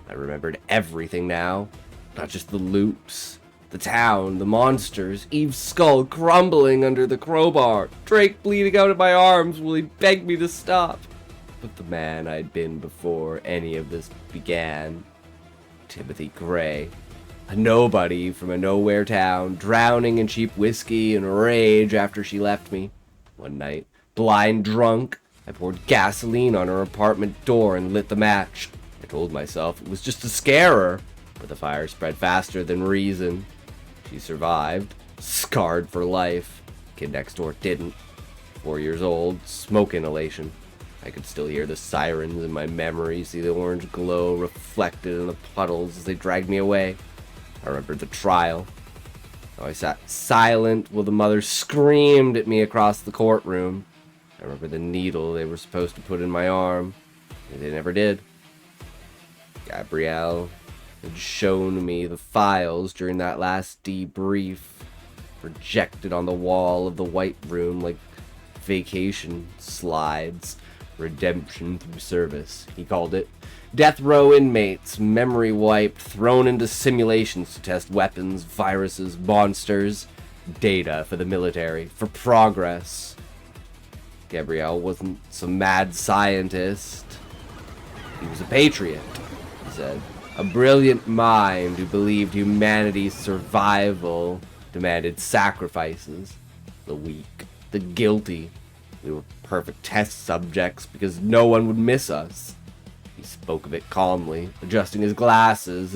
I remembered everything now, not just the loops, the town, the monsters, Eve's skull crumbling under the crowbar, Drake bleeding out of my arms while he begged me to stop. But the man I'd been before any of this began, Timothy Gray, a nobody from a nowhere town, drowning in cheap whiskey and rage after she left me. One night, blind drunk, I poured gasoline on her apartment door and lit the match. I told myself it was just to scare her, but the fire spread faster than reason. She survived, scarred for life. Kid next door didn't. 4 years old, smoke inhalation. I could still hear the sirens in my memory, see the orange glow reflected in the puddles as they dragged me away. I remembered the trial. How I sat silent while the mother screamed at me across the courtroom. I remember the needle they were supposed to put in my arm, and they never did. Gabrielle had shown me the files during that last debrief, projected on the wall of the white room like vacation slides. Redemption through service, he called it. Death row inmates, memory wiped, thrown into simulations to test weapons, viruses, monsters, data for the military, for progress. Gabrielle wasn't some mad scientist. He was a patriot, he said. A brilliant mind who believed humanity's survival demanded sacrifices. The weak, the guilty. We were perfect test subjects because no one would miss us. He spoke of it calmly, adjusting his glasses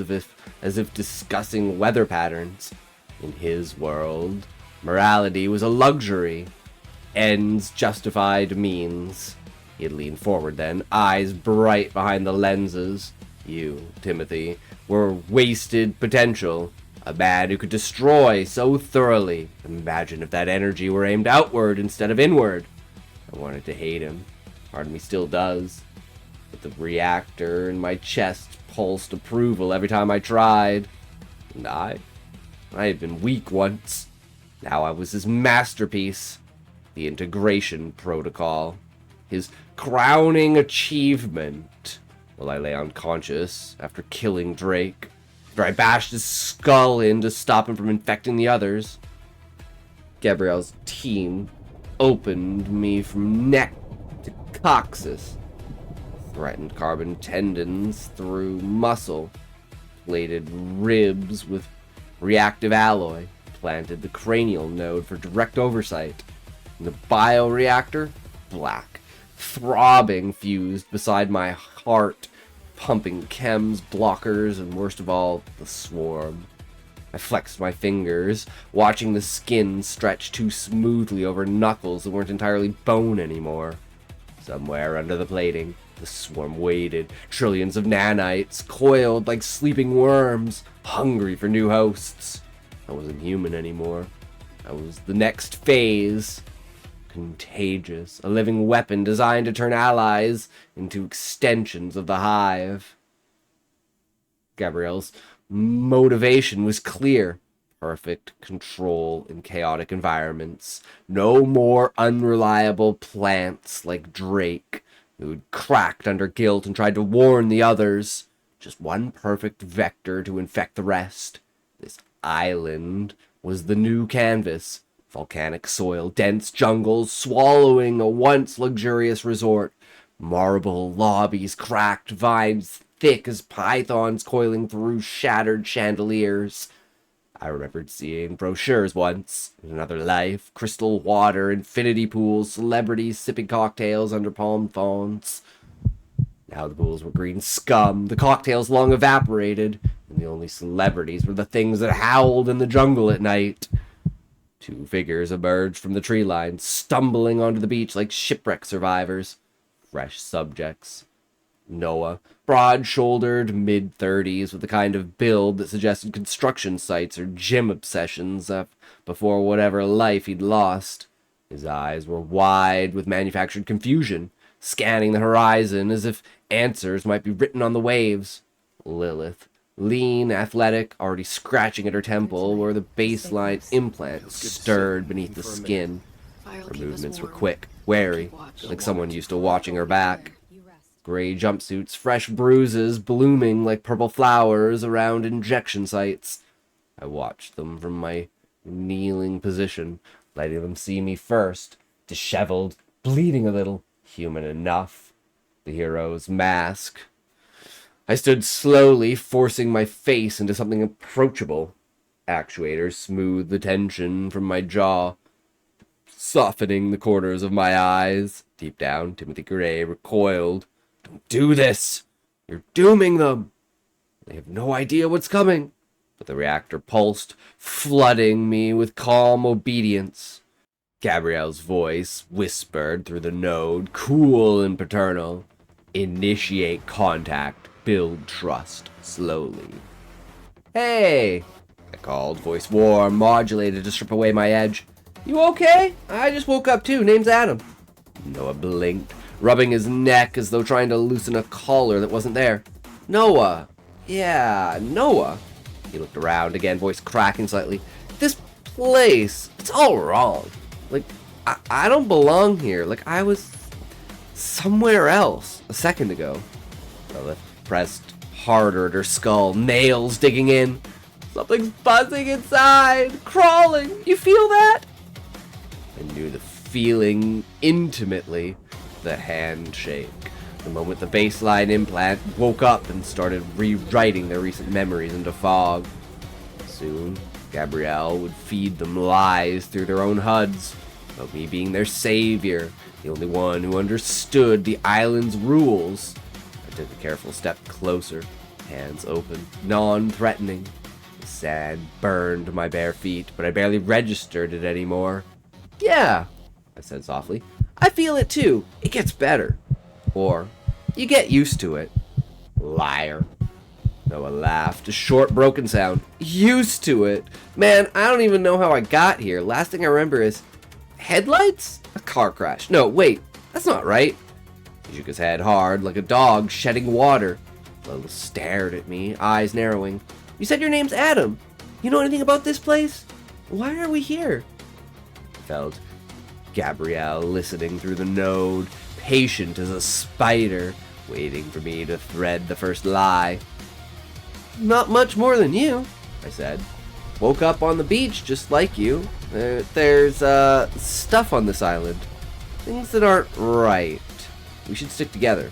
as if discussing weather patterns. In his world, morality was a luxury. Ends justified means. He had leaned forward then, eyes bright behind the lenses. You, Timothy, were wasted potential. A man who could destroy so thoroughly. Imagine if that energy were aimed outward instead of inward. I wanted to hate him. Part of me still does. But the reactor in my chest pulsed approval every time I tried. And I had been weak once. Now I was his masterpiece. The integration protocol. His crowning achievement. While I lay unconscious after killing Drake. After I bashed his skull in to stop him from infecting the others. Gabrielle's team opened me from neck to coccyx. Threatened carbon tendons through muscle. Plated ribs with reactive alloy. Planted the cranial node for direct oversight. And the bioreactor, black. Throbbing fused beside my heart. Pumping chems, blockers, and worst of all, the swarm. I flexed my fingers, watching the skin stretch too smoothly over knuckles that weren't entirely bone anymore. Somewhere under the plating, the swarm waited, trillions of nanites, coiled like sleeping worms, hungry for new hosts. I wasn't human anymore. I was the next phase. Contagious, a living weapon designed to turn allies into extensions of the hive. Gabrielle's motivation was clear. Perfect control in chaotic environments. No more unreliable plants like Drake, who'd cracked under guilt and tried to warn the others. Just one perfect vector to infect the rest. This island was the new canvas. Volcanic soil, dense jungles, swallowing a once luxurious resort. Marble lobbies, cracked vines, thick as pythons coiling through shattered chandeliers. I remembered seeing brochures once, in another life, crystal water, infinity pools, celebrities sipping cocktails under palm fronds. Now the pools were green scum, the cocktails long evaporated, and the only celebrities were the things that howled in the jungle at night. Two figures emerged from the tree line, stumbling onto the beach like shipwreck survivors. Fresh subjects. Noah, broad-shouldered, mid-30s, with the kind of build that suggested construction sites or gym obsessions before whatever life he'd lost. His eyes were wide with manufactured confusion, scanning the horizon as if answers might be written on the waves. Lilith, lean, athletic, already scratching at her temple where the baseline implant stirred beneath the skin. Her movements were quick, wary, like someone used to watching her back. Gray jumpsuits, fresh bruises blooming like purple flowers around injection sites. I watched them from my kneeling position, letting them see me first, disheveled, bleeding a little, human enough. The hero's mask. I stood slowly, forcing my face into something approachable. Actuators smoothed the tension from my jaw, softening the corners of my eyes. Deep down, Timothy Gray recoiled. Don't do this! You're dooming them! They have no idea what's coming. But the reactor pulsed, flooding me with calm obedience. Gabrielle's voice whispered through the node, cool and paternal. Initiate contact. Build trust. Slowly. Hey! I called, voice warm, modulated to strip away my edge. You okay? I just woke up too. Name's Adam. Noah blinked, rubbing his neck as though trying to loosen a collar that wasn't there. Noah. Yeah, Noah. He looked around again, voice cracking slightly. This place, it's all wrong. Like, I don't belong here. Like, I was somewhere else a second ago. Lilith pressed harder at her skull, nails digging in. Something's buzzing inside, crawling. You feel that? I knew the feeling intimately. The handshake. The moment the baseline implant woke up and started rewriting their recent memories into fog. Soon, Gabrielle would feed them lies through their own HUDs about me being their savior, the only one who understood the island's rules. I took a careful step closer, hands open, non-threatening. The sand burned my bare feet, but I barely registered it anymore. Yeah, I said softly. I feel it too. It gets better. Or, you get used to it. Liar. Noah laughed, a short, broken sound. Used to it? Man, I don't even know how I got here. Last thing I remember is... headlights? A car crash. No, wait. That's not right. He shook his head hard, like a dog shedding water. Lil stared at me, eyes narrowing. You said your name's Adam. You know anything about this place? Why are we here? I felt Gabrielle listening through the node, patient as a spider, waiting for me to thread the first lie. Not much more than you, I said. Woke up on the beach just like you. There's stuff on this island. Things that aren't right. We should stick together.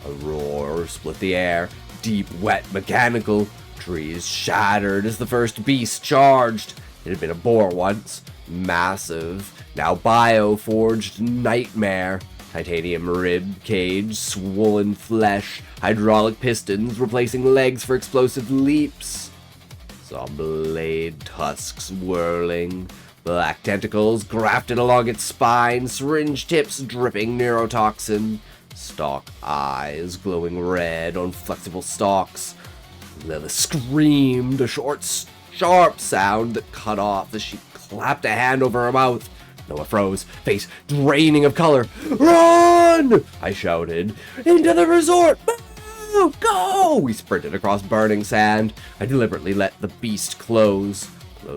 A roar split the air, deep, wet, mechanical. Trees shattered as the first beast charged. It had been a boar once. Massive, now bio-forged nightmare. Titanium rib cage, swollen flesh, hydraulic pistons replacing legs for explosive leaps. Saw blade tusks whirling, black tentacles grafted along its spine, syringe tips dripping neurotoxin, stalk eyes glowing red on flexible stalks. Lilith screamed, a short, sharp sound that cut off as she clapped a hand over her mouth. Noah froze, face draining of color. Run! I shouted. Into the resort! Move! Go! We sprinted across burning sand. I deliberately let the beast close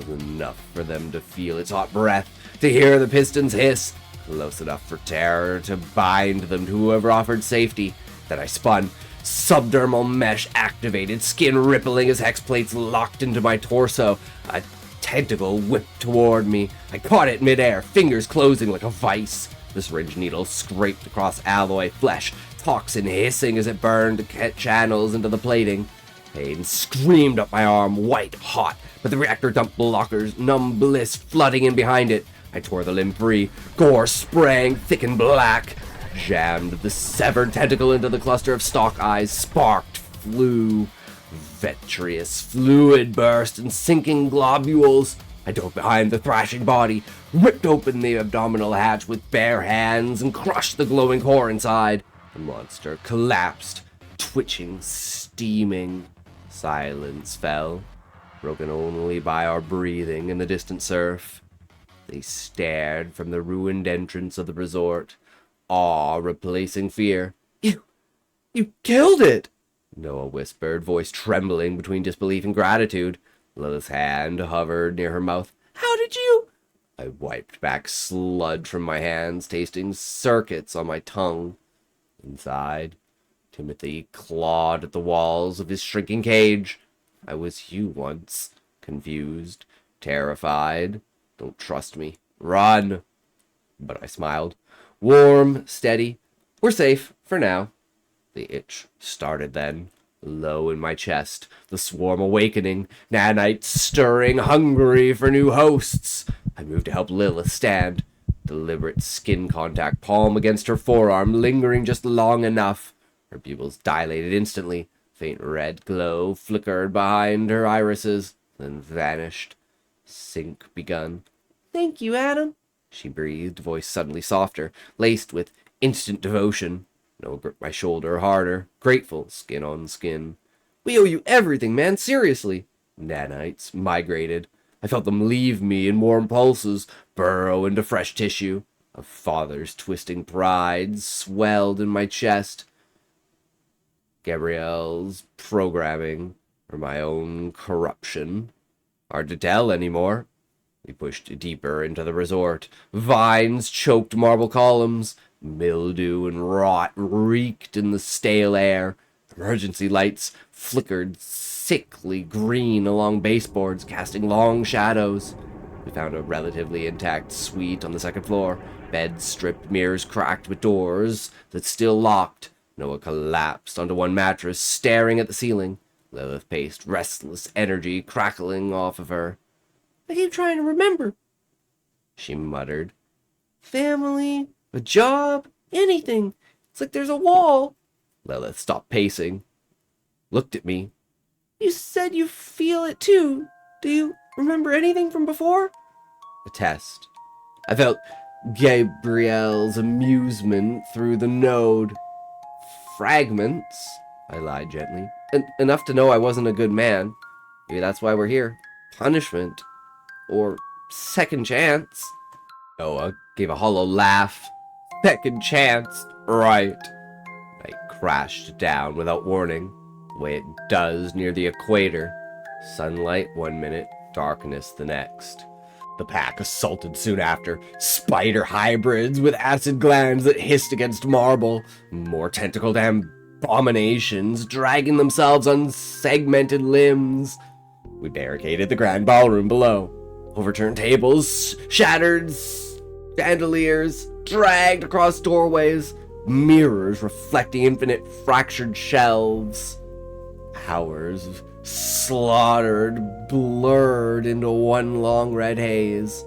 enough for them to feel its hot breath, to hear the pistons hiss, close enough for terror to bind them to whoever offered safety. Then I spun. Subdermal mesh activated, skin rippling as hex plates locked into my torso. A tentacle whipped toward me. I caught it midair, fingers closing like a vice. The syringe needle scraped across alloy flesh, toxin hissing as it burned channels into the plating. Pain screamed up my arm, white hot, but the reactor dump blockers, numb bliss flooding in behind it. I tore the limb free. Gore sprang, thick and black. Jammed the severed tentacle into the cluster of stalk eyes, sparked, flew. Vitreous fluid burst and sinking globules. I dove behind the thrashing body, ripped open the abdominal hatch with bare hands, and crushed the glowing core inside. The monster collapsed, twitching, steaming. Silence fell, broken only by our breathing in the distant surf. They stared from the ruined entrance of the resort, awe replacing fear. You killed it! Noah whispered, voice trembling between disbelief and gratitude. Lilith's hand hovered near her mouth. How did you? I wiped back sludge from my hands, tasting circuits on my tongue. Inside, Timothy clawed at the walls of his shrinking cage. I was you once, confused, terrified. Don't trust me. Run! But I smiled. Warm, steady. We're safe, for now. The itch started then, low in my chest, the swarm awakening, nanites stirring, hungry for new hosts. I moved to help Lilith stand. Deliberate skin contact, palm against her forearm, lingering just long enough. Her pupils dilated instantly. Faint red glow flickered behind her irises, then vanished. Sync begun. Thank you, Adam. she breathed, voice suddenly softer, laced with instant devotion. Noah gripped my shoulder harder, grateful, skin on skin. We owe you everything, man, seriously. Nanites migrated. I felt them leave me in warm pulses, burrow into fresh tissue. A father's twisting pride swelled in my chest. Gabrielle's programming, or my own corruption. Hard to tell anymore. We pushed deeper into the resort. Vines choked marble columns. Mildew and rot reeked in the stale air. Emergency lights flickered sickly green along baseboards, casting long shadows. We found a relatively intact suite on the second floor. Beds stripped, mirrors cracked with doors that still locked. Noah collapsed onto one mattress, staring at the ceiling. Lilith paced, restless energy crackling off of her. I keep trying to remember, she muttered. Family, a job, anything. It's like there's a wall. Lilith stopped pacing, looked at me. You said you feel it too. Do you remember anything from before? A test. I felt Gabrielle's amusement through the node. Fragments, I lied gently. Enough to know I wasn't a good man. Maybe that's why we're here. Punishment. Or second chance. Noah gave a hollow laugh. Second chance, right. I crashed down without warning, the way it does near the equator. Sunlight 1 minute, darkness the next. The pack assaulted soon after, spider hybrids with acid glands that hissed against marble, more tentacled abominations dragging themselves on segmented limbs. We barricaded the grand ballroom below. Overturned tables, shattered chandeliers, dragged across doorways, mirrors reflecting infinite fractured shelves. Hours of slaughtered, blurred into one long red haze.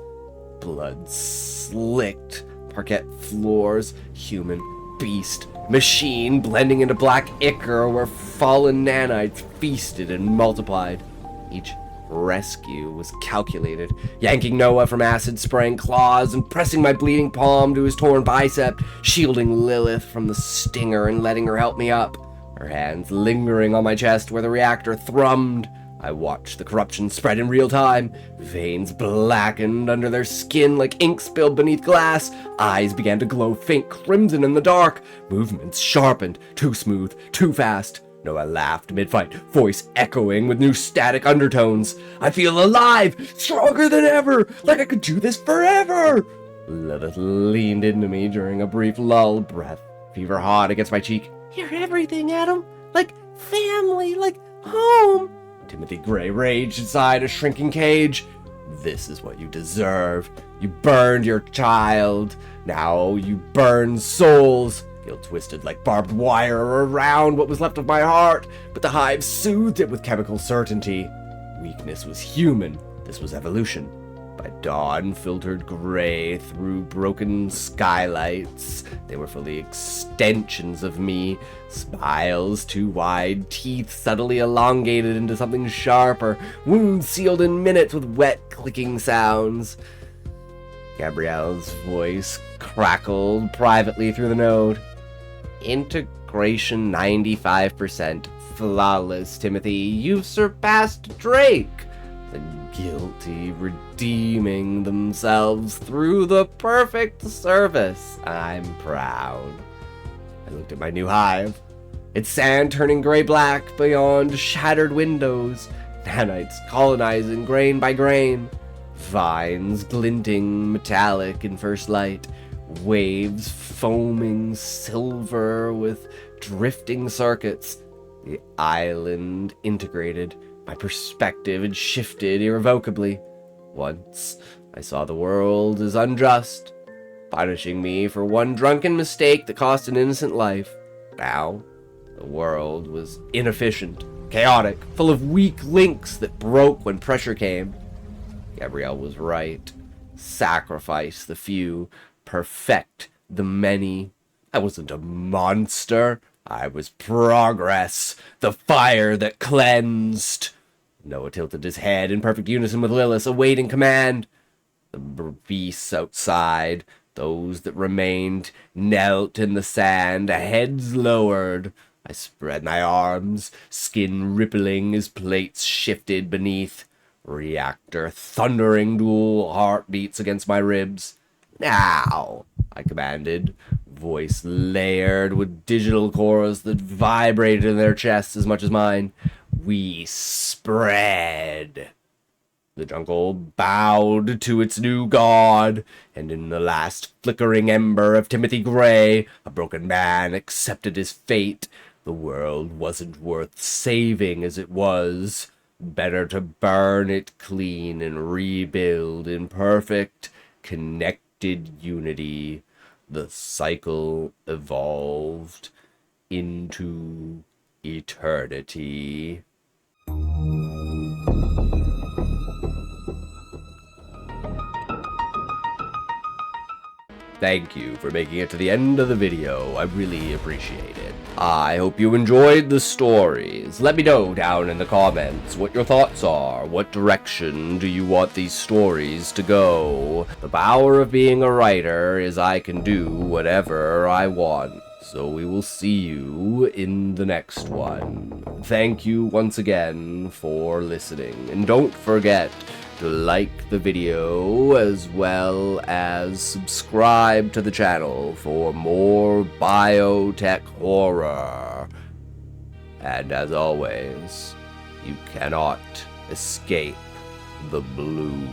Blood slicked parquet floors, human, beast, machine blending into black ichor where fallen nanites feasted and multiplied. Each rescue was calculated, yanking Noah from acid-spraying claws and pressing my bleeding palm to his torn bicep, shielding Lilith from the stinger and letting her help me up, her hands lingering on my chest where the reactor thrummed. I watched the corruption spread in real time. Veins blackened under their skin like ink spilled beneath glass. Eyes began to glow faint crimson in the dark. Movements sharpened, too smooth, too fast. Noah laughed mid-fight, voice echoing with new static undertones. I feel alive, stronger than ever, like I could do this forever. Lilith leaned into me during a brief lull, breath fever hot against my cheek. You're everything, Adam. Like family, like home. Timothy Gray raged inside a shrinking cage. This is what you deserve. You burned your child. Now you burn souls. Guilt twisted like barbed wire around what was left of my heart, but the hive soothed it with chemical certainty. Weakness was human. This was evolution. By dawn, filtered gray through broken skylights. They were fully extensions of me. Smiles too wide, teeth subtly elongated into something sharper, wounds sealed in minutes with wet clicking sounds. Gabrielle's voice crackled privately through the node. Integration 95%. Flawless, Timothy. You've surpassed Drake. The guilty redeeming themselves through the perfect service. I'm proud. I looked at my new hive. Its sand turning gray-black beyond shattered windows. Nanites colonizing grain by grain. Vines glinting metallic in first light. Waves foaming silver with drifting circuits. The island integrated. My perspective had shifted irrevocably. Once, I saw the world as unjust, punishing me for one drunken mistake that cost an innocent life. Now, the world was inefficient, chaotic, full of weak links that broke when pressure came. Gabrielle was right. Sacrifice the few, perfect the many. I wasn't a monster. I was progress, the fire that cleansed. Noah tilted his head in perfect unison with Lilith, awaiting command. The beasts outside, those that remained, knelt in the sand, heads lowered. I spread my arms, skin rippling as plates shifted beneath. Reactor thundering dual heartbeats against my ribs. Now, I commanded, voice layered with digital cores that vibrated in their chests as much as mine. We spread. The jungle bowed to its new god, and in the last flickering ember of Timothy Gray, a broken man accepted his fate. The world wasn't worth saving as it was. Better to burn it clean and rebuild in perfect, connected unity. The cycle evolved into eternity. Thank you for making it to the end of the video. I really appreciate it. I hope you enjoyed the stories. Let me know down in the comments what your thoughts are. What direction do you want these stories to go? The power of being a writer is I can do whatever I want. So we will see you in the next one. Thank you once again for listening. And don't forget to like the video as well as subscribe to the channel for more biotech horror. And as always, you cannot escape the blue.